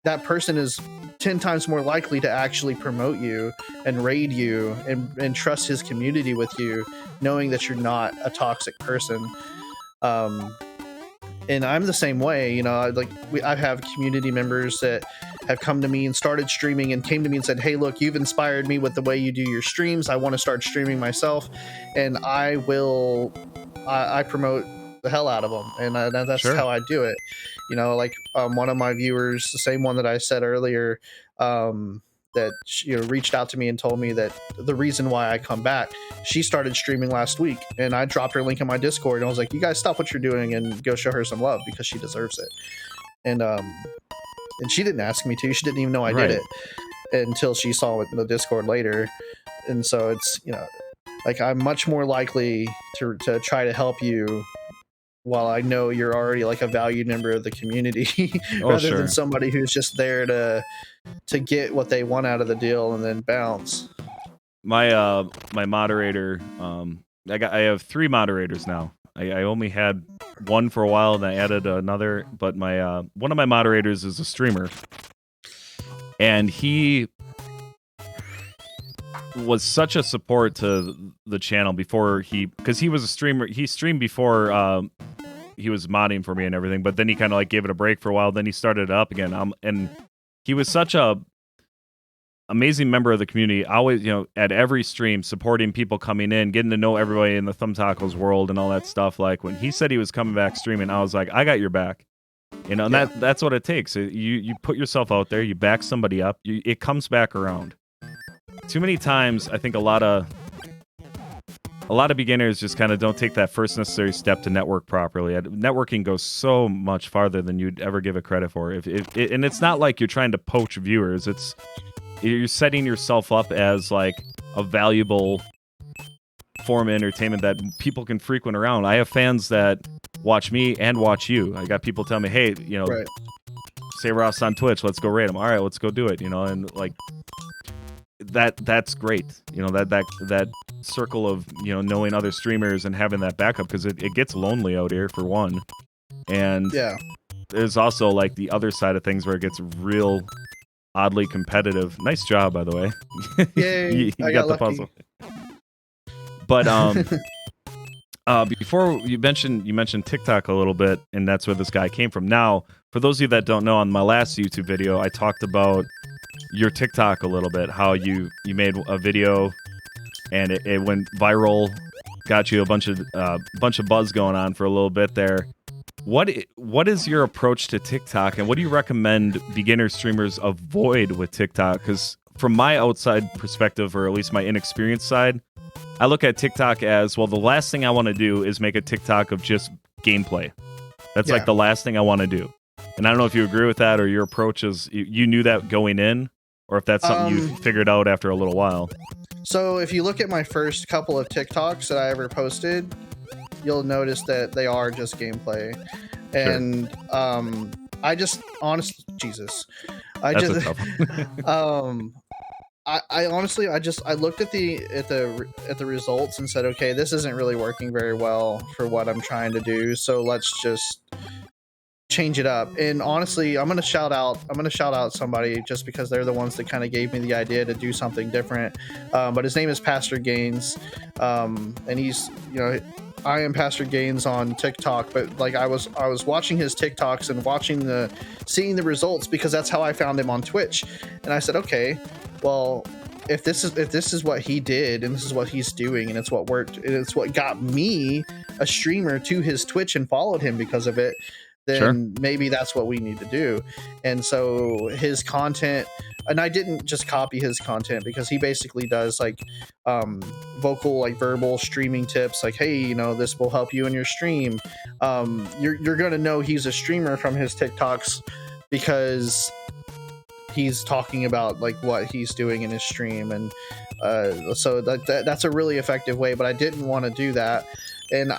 that person is 10 times more likely to actually promote you and raid you and trust his community with you, knowing that you're not a toxic person. And I'm the same way, you know, I have community members that have come to me and started streaming and came to me and said, hey, look, you've inspired me with the way you do your streams. I want to start streaming myself, and I promote the hell out of them. And that's Sure. how I do it. You know, like one of my viewers, the same one that I said earlier, that, you know, reached out to me and told me that the reason why I come back, she started streaming last week, and I dropped her link in my Discord, and I was like, you guys stop what you're doing and go show her some love, because she deserves it. And she didn't ask me to. She didn't even know I did it until she saw it in the Discord later. And so it's, you know, like I'm much more likely to try to help you while I know you're already like a valued member of the community, rather than somebody who's just there to get what they want out of the deal and then bounce. My my moderator, I have 3 moderators now. I only had one for a while, and I added another. But my one of my moderators is a streamer, and he was such a support to the channel before because he was a streamer. He streamed before he was modding for me and everything, but then he kind of like gave it a break for a while. Then he started it up again. And he was such a amazing member of the community. Always, you know, at every stream, supporting people coming in, getting to know everybody in the Thumbtackles world and all that stuff. Like when he said he was coming back streaming, I was like, I got your back. You know, and that's what it takes. You put yourself out there, you back somebody up, it comes back around. Too many times, I think a lot of beginners just kind of don't take that first necessary step to network properly. Networking goes so much farther than you'd ever give it credit for. And it's not like you're trying to poach viewers. You're setting yourself up as like a valuable form of entertainment that people can frequent around. I have fans that watch me and watch you. I got people tell me, hey, you know, say Ross on Twitch, let's go raid him. All right, let's go do it. You know, and like that's great. You know, that circle of, you know, knowing other streamers and having that backup, because it gets lonely out here for one. And there's also like the other side of things where it gets real oddly competitive. Nice job, by the way. Yay, you got the puzzle. But before you mentioned TikTok a little bit, and that's where this guy came from. Now, for those of you that don't know, on my last YouTube video, I talked about your TikTok a little bit, how you made a video and it went viral, got you a bunch of buzz going on for a little bit there. What is your approach to TikTok, and what do you recommend beginner streamers avoid with TikTok? Because from my outside perspective, or at least my inexperienced side, I look at TikTok as, well, the last thing I want to do is make a TikTok of just gameplay. That's like the last thing I want to do. And I don't know if you agree with that, or your approach is you knew that going in, or if that's something you figured out after a little while. So if you look at my first couple of TikToks that I ever posted, you'll notice that they are just gameplay. And I just, honestly, Jesus, I I honestly, I looked at the results and said, okay, this isn't really working very well for what I'm trying to do. So let's just change it up. And honestly, I'm gonna shout out somebody just because they're the ones that kind of gave me the idea to do something different. But his name is Pastor Gaines, and he's, you know, I am Pastor Gaines on TikTok. But like I was watching his TikToks and seeing the results, because that's how I found him on Twitch. And I said, okay, well, if this is what he did and this is what he's doing and it's what worked and it's what got me a streamer to his Twitch and followed him because of it, then Sure. maybe that's what we need to do. And so his content, and I didn't just copy his content, because he basically does like vocal, like verbal streaming tips, like, hey, you know, this will help you in your stream. You're gonna know he's a streamer from his TikToks, because he's talking about like what he's doing in his stream. And so that's a really effective way. But I didn't want to do that. And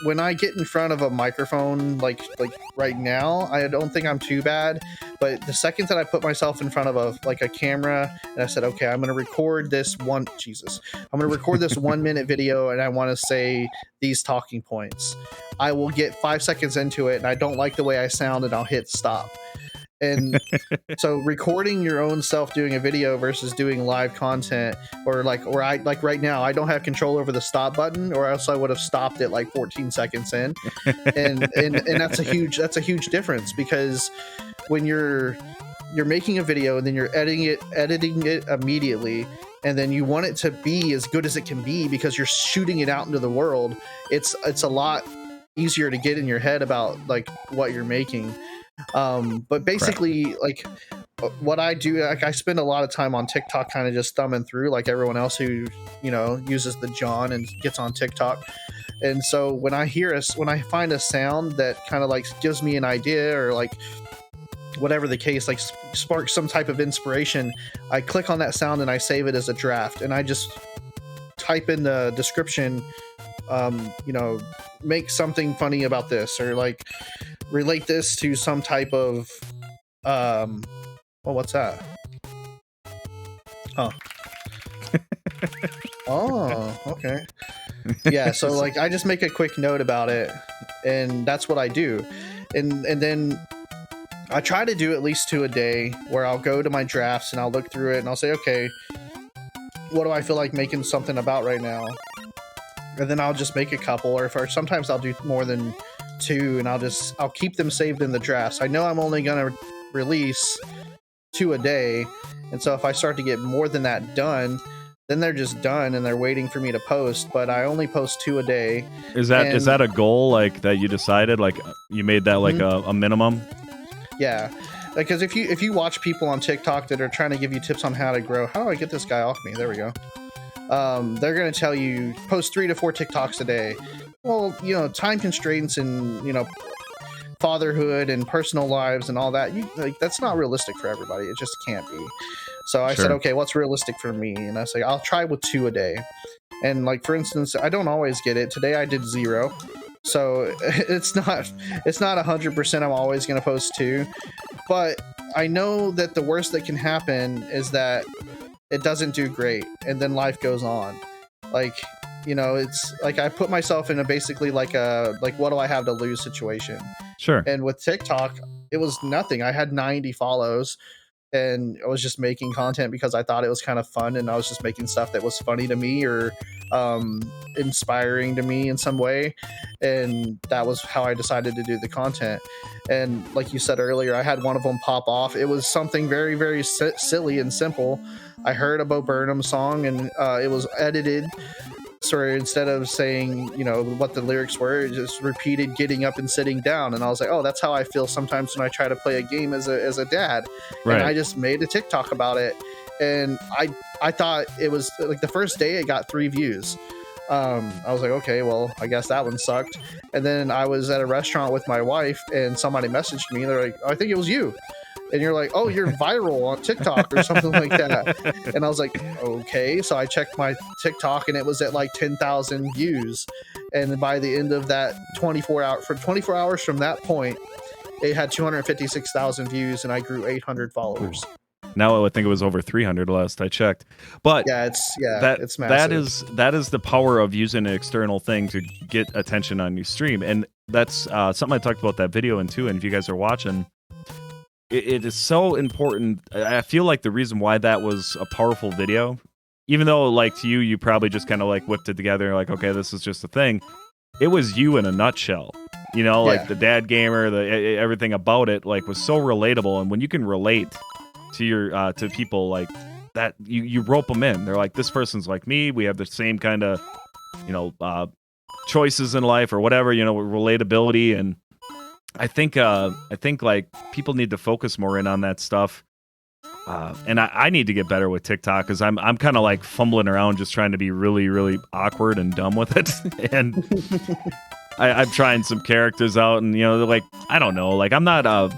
when I get in front of a microphone, like right now, I don't think I'm too bad. But the second that I put myself in front of a camera and I said, okay, I'm going to record this 1 minute video, and I want to say these talking points, I will get 5 seconds into it and I don't like the way I sound, and I'll hit stop. And so recording your own self doing a video versus doing live content, or like right now, I don't have control over the stop button, or else I would have stopped it like 14 seconds in. And that's a huge difference, because when you're making a video and then you're editing it immediately, and then you want it to be as good as it can be because you're shooting it out into the world, it's a lot easier to get in your head about like what you're making. But basically, like what I do, like I spend a lot of time on TikTok kind of just thumbing through, like everyone else who, you know, uses the John and gets on TikTok. And so when I find a sound that kind of like gives me an idea, or like whatever the case, like sparks some type of inspiration, I click on that sound and I save it as a draft, and I just type in the description, you know, make something funny about this, or like relate this to some type of well, what's that? Oh, okay. Yeah, so like I just make a quick note about it, and that's what I do. And then I try to do at least 2 a day, where I'll go to my drafts and I'll look through it and I'll say, okay, what do I feel like making something about right now? And then I'll just make a couple, or sometimes I'll do more than 2, and I'll keep them saved in the drafts. I know I'm only gonna release 2 a day, and so if I start to get more than that done, then they're just done and they're waiting for me to post. But I only post 2 a day. Is that a goal, like that you decided, like you made that like a minimum? Yeah, because if you watch people on TikTok that are trying to give you tips on how to grow, how do I get this guy off me? There we go. They're going to tell you post 3 to 4 TikToks a day. Well, you know, time constraints and, you know, fatherhood and personal lives and all that, that's not realistic for everybody. It just can't be. So I said, okay, what's realistic for me? And I say, I'll try with 2 a day. And like, for instance, I don't always get it. Today I did 0. So it's not 100% I'm always going to post 2. But I know that the worst that can happen is that it doesn't do great, and then life goes on. Like, you know, it's like I put myself in a basically like what do I have to lose situation. Sure. And with TikTok, it was nothing. I had 90 follows, and I was just making content because I thought it was kind of fun, and I was just making stuff that was funny to me or inspiring to me in some way. And that was how I decided to do the content. And like you said earlier, I had one of them pop off. It was something very, very silly and simple. I heard a Bo Burnham song, and it was edited. So instead of saying, you know, what the lyrics were, it just repeated getting up and sitting down. And I was like, oh, that's how I feel sometimes when I try to play a game as a dad. Right. And I just made a TikTok about it. And I thought it was like the first day it got 3 views. I was like, okay, well, I guess that one sucked. And then I was at a restaurant with my wife, and somebody messaged me. They're like, oh, I think it was you. And you're like, oh, you're viral on TikTok or something like that. And I was like, okay. So I checked my TikTok, and it was at like 10,000 views. And by the end of that 24 hours from that point, it had 256,000 views, and I grew 800 followers. Now I think it was over 300 last I checked. But it's massive. that is the power of using an external thing to get attention on your stream, and that's something I talked about that video in too. And if you guys are watching, it is so important. I feel like the reason why that was a powerful video, even though like to you probably just kind of like whipped it together, like okay, this is just a thing. It was you in a nutshell. You know, like the dad gamer, everything about it, like was so relatable. And when you can relate to your to people like that, you rope them in. They're like, this person's like me. We have the same kind of, you know, choices in life or whatever. You know, relatability. And I think like people need to focus more in on that stuff. And I need to get better with TikTok because I'm kind of like fumbling around just trying to be really, really awkward and dumb with it. And I'm trying some characters out, and you know, they're like, I don't know, like I'm not I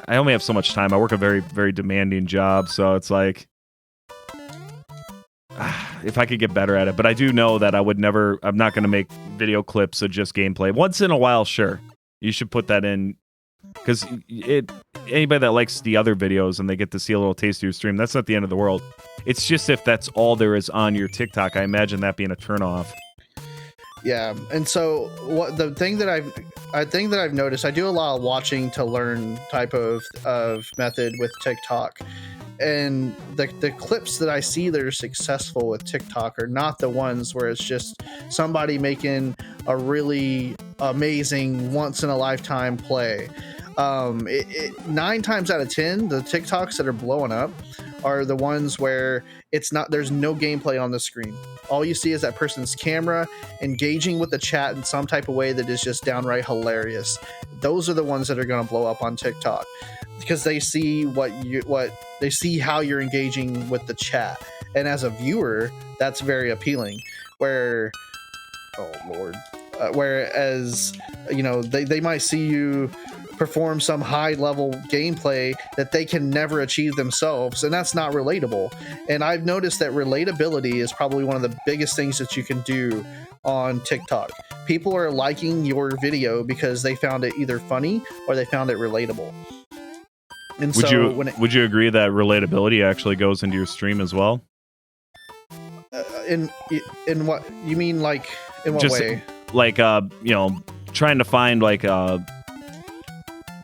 only have so much time. I work a very, very demanding job, so it's like if I could get better at it. But I do know that I'm not going to make video clips of just gameplay. Once in a while, sure, you should put that in, because anybody that likes the other videos and they get to see a little taste of your stream, that's not the end of the world. It's just if that's all there is on your TikTok, I imagine that being a turnoff. Yeah, and so the thing that I've noticed, I do a lot of watching to learn type of method with TikTok, and the clips that I see that are successful with TikTok are not the ones where it's just somebody making a really amazing once in a lifetime play. 9 times out of 10, the TikToks that are blowing up are the ones where there's no gameplay on the screen. All you see is that person's camera engaging with the chat in some type of way that is just downright hilarious. Those are the ones that are going to blow up on TikTok because they see they see how you're engaging with the chat. And as a viewer, that's very appealing. Whereas, you know, they might see you perform some high level gameplay that they can never achieve themselves, and that's not relatable. And I've noticed that relatability is probably one of the biggest things that you can do on TikTok. People are liking your video because they found it either funny or they found it relatable. And would you agree that relatability actually goes into your stream as well? In what you mean, like in what way? Like you know, trying to find like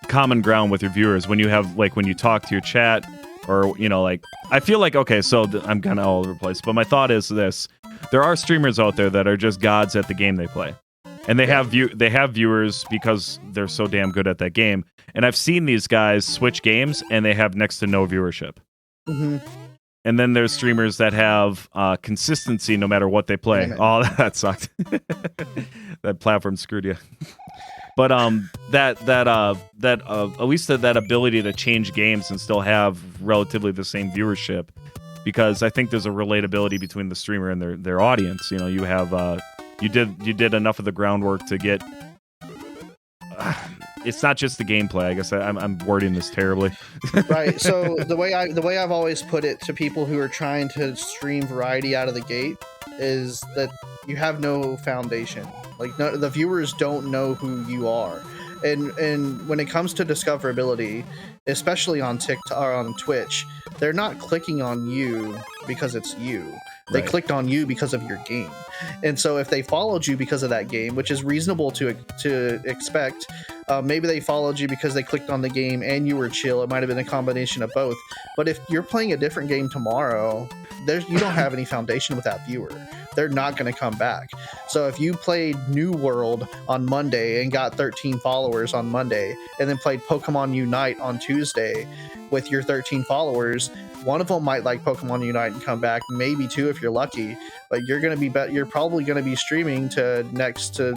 common ground with your viewers when you have like when you talk to your chat, or you know, like I feel like okay, so I'm kind of all over the place, but my thought is this: there are streamers out there that are just gods at the game they play, and they have viewers because they're so damn good at that game. And I've seen these guys switch games and they have next to no viewership. Mm-hmm. And then there's streamers that have consistency no matter what they play. Oh, that sucked. That platform screwed you. But at least that ability to change games and still have relatively the same viewership, because I think there's a relatability between the streamer and their audience. You know, you have you did enough of the groundwork to get. It's not just the gameplay. I guess I'm wording this terribly. Right. So the way I've always put it to people who are trying to stream variety out of the gate is that you have no foundation. Like the viewers don't know who you are, and when it comes to discoverability, especially on TikTok or on Twitch, they're not clicking on you because it's you. They clicked on you because of your game. And so if they followed you because of that game, which is reasonable to expect, maybe they followed you because they clicked on the game and you were chill. It might have been a combination of both. But if you're playing a different game tomorrow, you don't have any foundation with that viewer. They're not going to come back. So if you played New World on Monday and got 13 followers on Monday, and then played Pokemon Unite on Tuesday with your 13 followers, one of them might like Pokemon Unite and come back, maybe 2 if you're lucky. But you're probably going to be streaming to next to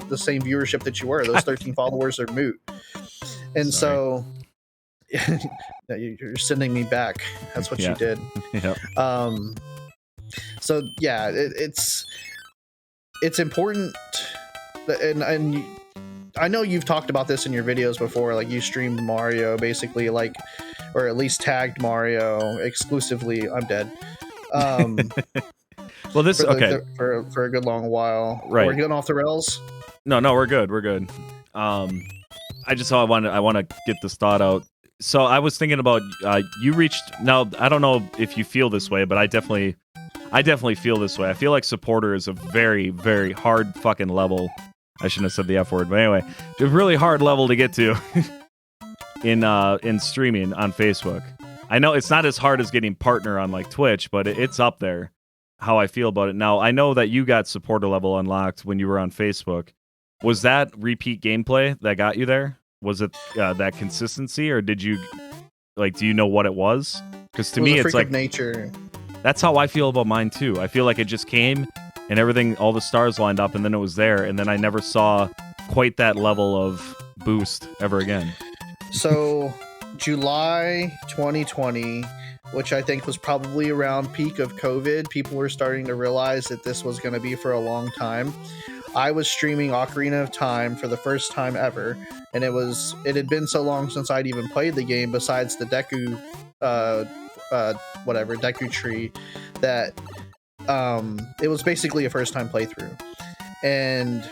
the same viewership that you were. Those 13 followers are moot. And so you're sending me back. That's what you did. Yep. So yeah, it's important, and I know you've talked about this in your videos before. Like you streamed Mario, basically, like, or at least tagged Mario exclusively. I'm dead. Well, this for a good long while. Right. We're getting off the rails. No, we're good. I want to get this thought out. So I was thinking about you reached. Now I don't know if you feel this way, but I definitely feel this way. I feel like supporter is a very, very hard fucking level. I shouldn't have said the F word, but anyway, it's a really hard level to get to in streaming on Facebook. I know it's not as hard as getting partner on like Twitch, but it's up there. How I feel about it now. I know that you got supporter level unlocked when you were on Facebook. Was that repeat gameplay that got you there? Was it that consistency, or did you do you know what it was? Because to me, it's like nature. That's how I feel about mine too. I feel like it just came and everything, all the stars lined up, and then it was there, and then I never saw quite that level of boost ever again. So, July 2020, which I think was probably around peak of COVID, people were starting to realize that this was going to be for a long time. I was streaming Ocarina of Time for the first time ever, and it had been so long since I'd even played the game, besides the Deku Deku Tree, that it was basically a first time playthrough. And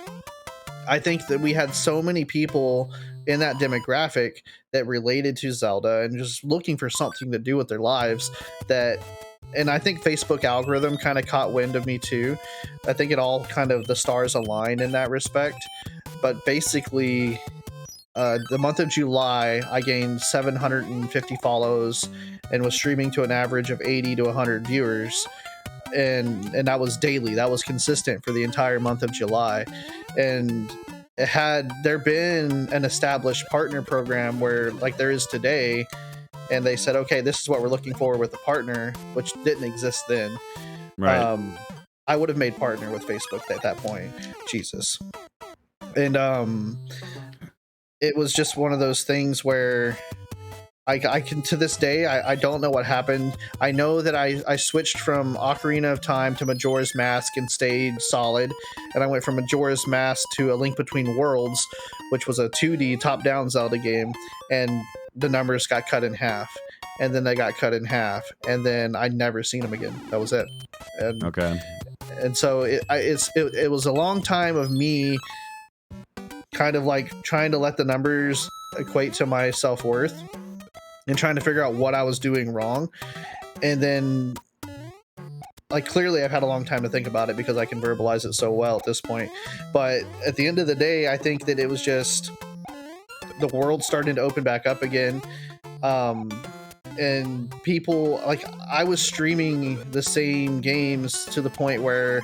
I think that we had so many people in that demographic that related to Zelda and just looking for something to do with their lives, and I think Facebook algorithm kind of caught wind of me too. I think it all kind of, the stars aligned in that respect. But basically, the month of July, I gained 750 follows and was streaming to an average of 80 to 100 viewers. And that was daily. That was consistent for the entire month of July. And had there been an established partner program where, like there is today, and they said, okay, this is what we're looking for with a partner, which didn't exist then. Right. I would have made partner with Facebook at that point. Jesus. And it was just one of those things where I can, to this day, I don't know what happened. I know that I switched from Ocarina of Time to Majora's Mask and stayed solid. And I went from Majora's Mask to A Link Between Worlds, which was a 2D top-down Zelda game. And the numbers got cut in half. And then they got cut in half. And then I'd never seen them again. That was it. And, okay. And so it was a long time of me kind of like trying to let the numbers equate to my self-worth and trying to figure out what I was doing wrong. And then, like, clearly I've had a long time to think about it because I can verbalize it so well at this point. But at the end of the day, I think that it was just the world starting to open back up again. And people, like, I was streaming the same games to the point where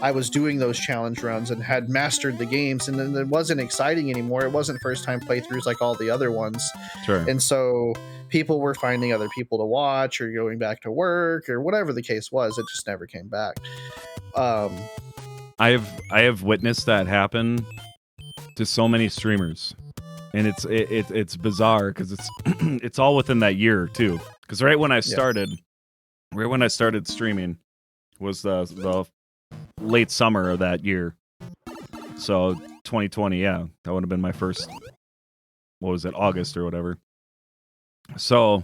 I was doing those challenge runs and had mastered the games, and then it wasn't exciting anymore. It wasn't first time playthroughs like all the other ones. Sure. And so people were finding other people to watch or going back to work or whatever the case was. It just never came back. I have witnessed that happen to so many streamers, and it's bizarre because it's it's all within that year too. Because right when I started streaming was the late summer of that year. So 2020, yeah, that would have been my first, what was it, August or whatever. So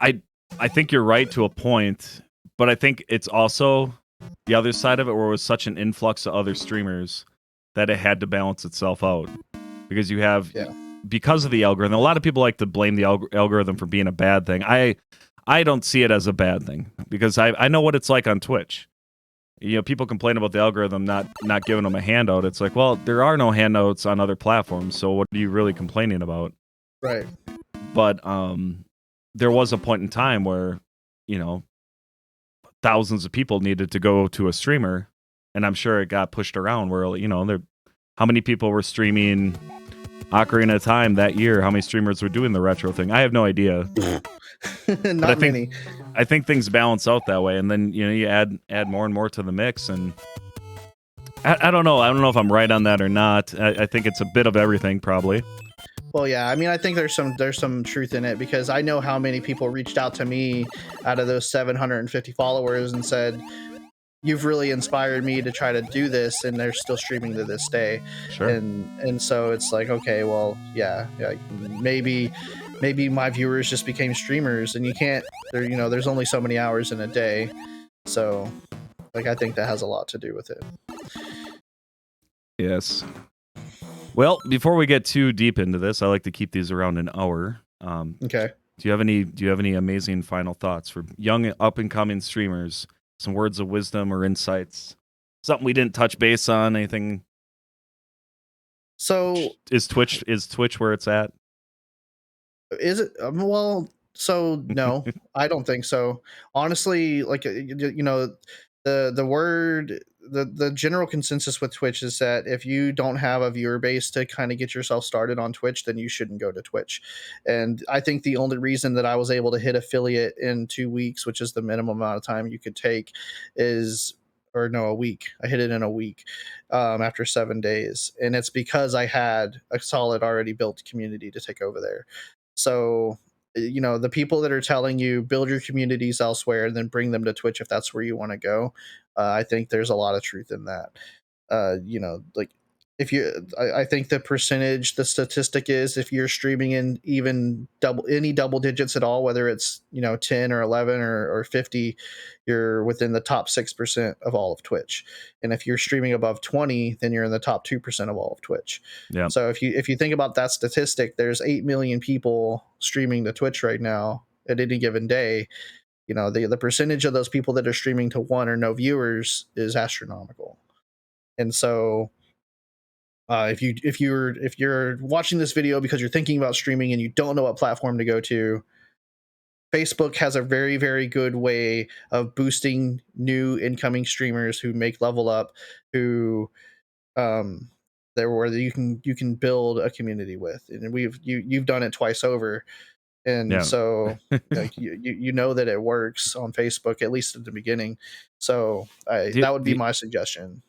I think you're right to a point, but I think it's also the other side of it where it was such an influx of other streamers that it had to balance itself out. Because you have, because of the algorithm, a lot of people like to blame the algorithm for being a bad thing. I don't see it as a bad thing because I know what it's like on Twitch. You know, people complain about the algorithm not giving them a handout. It's like, well, there are no handouts on other platforms, so what are you really complaining about? Right. But there was a point in time where, you know, thousands of people needed to go to a streamer, and I'm sure it got pushed around where, you know, how many people were streaming Ocarina of Time that year? How many streamers were doing the retro thing? I have no idea. Not many. I think things balance out that way, and then, you know, you add more and more to the mix, and I don't know. I don't know if I'm right on that or not. I think it's a bit of everything, probably. Well, yeah. I mean, I think there's some truth in it because I know how many people reached out to me out of those 750 followers and said, "You've really inspired me to try to do this," and they're still streaming to this day. Sure. And so it's like, okay, well, yeah, maybe my viewers just became streamers, and you can't. There's only so many hours in a day, so like I think that has a lot to do with it. Yes. Well, before we get too deep into this, I like to keep these around an hour. Okay. Do you have any amazing final thoughts for young up and coming streamers? Some words of wisdom or insights? Something we didn't touch base on? Anything? So Is Twitch where it's at? is it well, so no, I don't think so. Honestly, like the word the general consensus with Twitch is that if you don't have a viewer base to kind of get yourself started on Twitch, then you shouldn't go to Twitch. And I think the only reason that I was able to hit affiliate in 2 weeks, which is the minimum amount of time you could take, is or no, a week. I hit it in a week after 7 days, and it's because I had a solid already built community to take over there. So, the people that are telling you build your communities elsewhere and then bring them to Twitch if that's where you want to go, I think there's a lot of truth in that. Like if I think the statistic is if you're streaming in even any double digits at all, whether it's 10 or 11 or 50, you're within the top 6% of all of Twitch. And if you're streaming above 20, then you're in the top 2% of all of Twitch. Yeah. So if you think about that statistic, there's 8 million people streaming to Twitch right now at any given day. The percentage of those people that are streaming to one or no viewers is astronomical. And so if you're watching this video because you're thinking about streaming and you don't know what platform to go to, Facebook has a very, very good way of boosting new incoming streamers who make level up, who there where you can build a community with, and you've done it twice over, and Yeah. so like you know that it works on Facebook at least at the beginning. So Do, that would be do, my suggestion.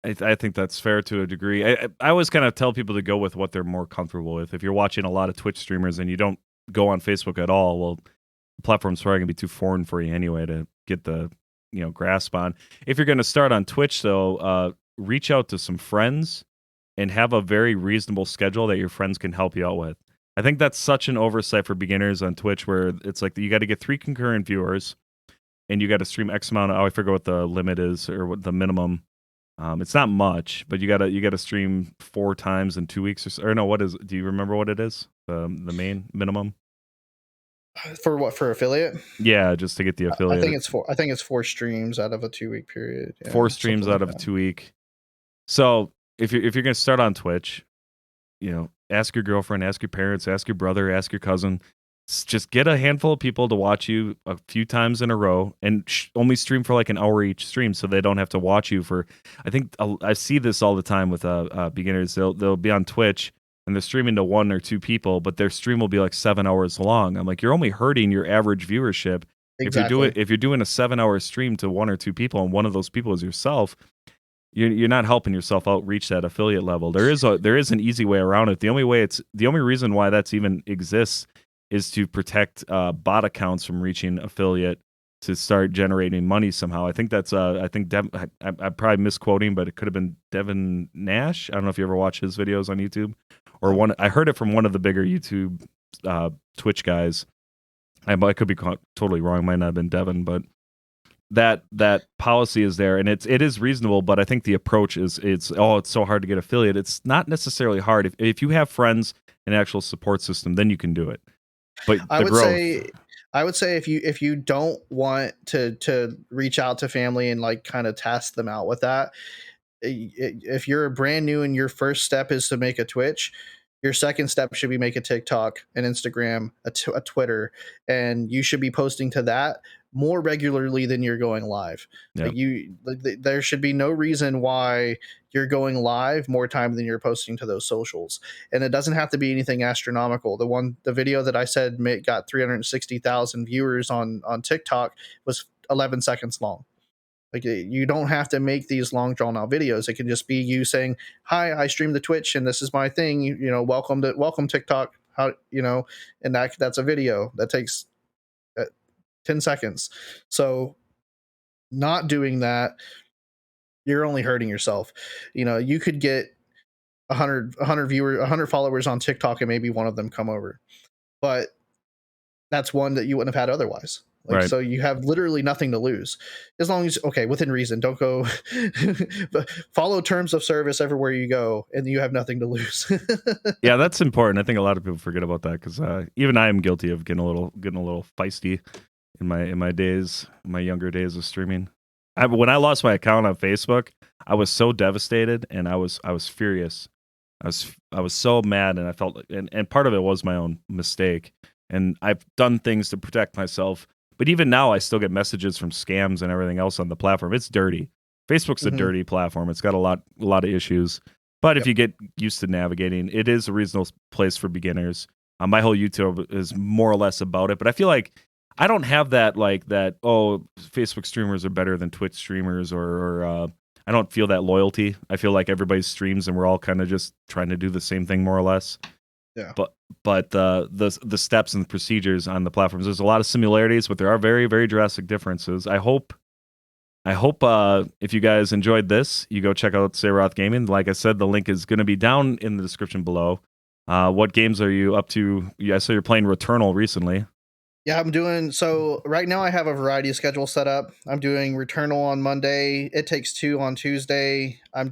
I think that's fair to a degree. I always kind of tell people to go with what they're more comfortable with. If you're watching a lot of Twitch streamers and you don't go on Facebook at all, well, the platform's probably gonna be too foreign for you anyway to get the grasp on. If you're gonna start on Twitch, though, reach out to some friends and have a very reasonable schedule that your friends can help you out with. I think that's such an oversight for beginners on Twitch, where it's like you got to get 3 concurrent viewers, and you got to stream X amount. I forget what the limit is or what the minimum. It's not much, but you gotta stream 4 times in 2 weeks or no? What is? Do you remember what it is? The main minimum? For what, for affiliate? Yeah, just to get the I affiliate. think it's four. I think it's 4 streams out of a 2 week period. Yeah, 4 streams something out like of that. 2 week. So if you're gonna start on Twitch, ask your girlfriend, ask your parents, ask your brother, ask your cousin. Just get a handful of people to watch you a few times in a row, and only stream for like an hour each stream, so they don't have to watch you for. I think I see this all the time with beginners. They'll be on Twitch and they're streaming to 1 or 2 people, but their stream will be like 7 hours long. I'm like, you're only hurting your average viewership Exactly. if you're doing a 7 hour stream to 1 or 2 people, and one of those people is yourself. You're not helping yourself out reach that affiliate level. There is an easy way around it. The only reason why that's even exists is to protect bot accounts from reaching affiliate to start generating money somehow. I think that's I'm probably misquoting, but it could have been Devin Nash. I don't know if you ever watch his videos on YouTube, or one. I heard it from one of the bigger YouTube Twitch guys. I could be totally wrong. It might not have been Devin, but that policy is there, and it is reasonable. But I think the approach is it's so hard to get affiliate. It's not necessarily hard if you have friends and actual support system, then you can do it. But I the would growth, say if you don't want to reach out to family and like kind of test them out with that, if you're brand new and your first step is to make a Twitch, your second step should be make a TikTok, an Instagram, a Twitter, and you should be posting to that more regularly than you're going live. yeah, There should be no reason why you're going live more time than you're posting to those socials, and it doesn't have to be anything astronomical. The video that I said got 360,000 viewers on TikTok was 11 seconds long. Like, you don't have to make these long drawn out videos. It can just be you saying, "Hi, I stream the Twitch and this is my thing. Welcome TikTok." And that's a video that takes 10 seconds. So not doing that, you're only hurting yourself. You could get 100 followers on TikTok and maybe one of them come over, but that's one that you wouldn't have had otherwise. Like, Right. so you have literally nothing to lose, as long as, okay, within reason. Don't go follow terms of service everywhere you go, and you have nothing to lose. Yeah, that's important. I think a lot of people forget about that because even I am guilty of getting a little feisty in my days, my younger days of streaming. When I lost my account on Facebook, I was so devastated and I was furious. I was so mad and I felt and part of it was my own mistake. And I've done things to protect myself. But even now I still get messages from scams and everything else on the platform. It's dirty. Facebook's a Mhm. dirty platform. It's got a lot of issues. But if Yep. you get used to navigating, it is a reasonable place for beginners. My whole YouTube is more or less about it, but I feel like I don't have that like that. Oh, Facebook streamers are better than Twitch streamers, or I don't feel that loyalty. I feel like everybody streams and we're all kind of just trying to do the same thing more or less. Yeah. But the steps and the procedures on the platforms, there's a lot of similarities, but there are very very drastic differences. I hope if you guys enjoyed this, you go check out Sayroth Gaming. Like I said, the link is going to be down in the description below. What games are you up to? Yeah, I saw you're playing Returnal recently. Yeah, I'm doing so right now. I have a variety of schedule set up. I'm doing Returnal on Monday. It Takes Two on Tuesday. I'm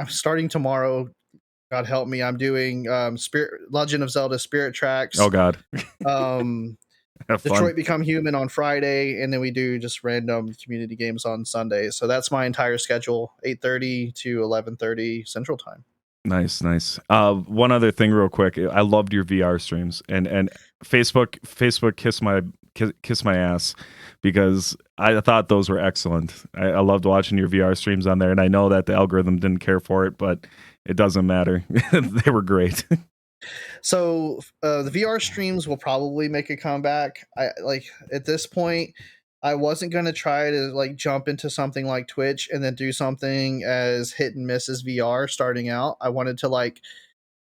starting tomorrow. God help me. I'm doing Spirit Legend of Zelda Spirit Tracks. Oh God, Um, have fun. Detroit Become Human on Friday, and then we do just random community games on Sunday. So that's my entire schedule: 8:30 to 11:30 Central Time. Nice, nice. One other thing, real quick. I loved your VR streams, and Facebook kiss my ass because I thought those were excellent. I loved watching your VR streams on there, and I know that the algorithm didn't care for it, but it doesn't matter. They were great. So the VR streams will probably make a comeback. I like at this point. I wasn't gonna try to like jump into something like Twitch and then do something as hit and miss as VR starting out. I wanted to like,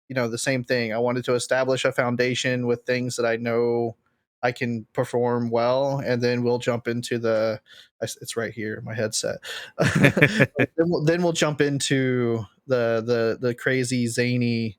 the same thing. I wanted to establish a foundation with things that I know I can perform well, and then we'll jump into it's right here, my headset. Then we'll jump into the crazy zany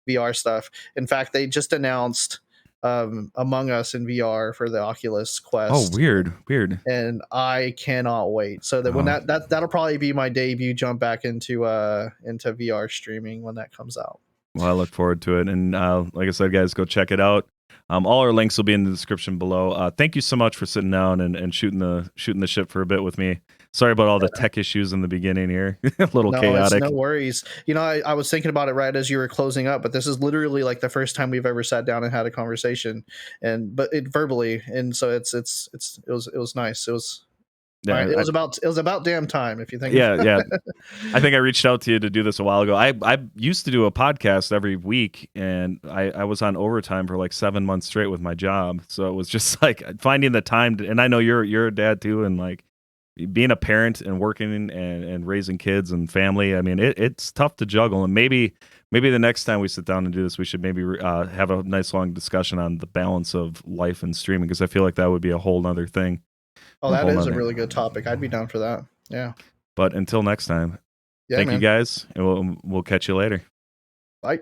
VR stuff. In fact, they just announced Among Us in VR for the Oculus Oh, Quest, weird. and I cannot wait. So that when Oh, that'll probably be my debut jump back into VR streaming when that comes out. well, I look forward to it. And like I said, guys, go check it out. All our links will be in the description below. Thank you so much for sitting down and shooting the shit for a bit with me. Sorry about all the tech issues in the beginning here. A little No, it's chaotic. no worries. I was thinking about it right as you were closing up, but this is literally like the first time we've ever sat down and had a conversation, but it verbally, and so it was nice. It was Yeah, it was about damn time if you think. yeah. I think I reached out to you to do this a while ago. I used to do a podcast every week, and I was on overtime for like 7 months straight with my job. So it was just like finding the time and I know you're a dad too, and like being a parent and working and raising kids and family. I mean, it's tough to juggle. And maybe the next time we sit down and do this, we should maybe have a nice long discussion on the balance of life and streaming, because I feel like that would be a whole nother thing. Oh, that is a really good topic. I'd be down for that. Yeah. But until next time, Yeah, thank man. you guys, and we'll catch you later. Bye.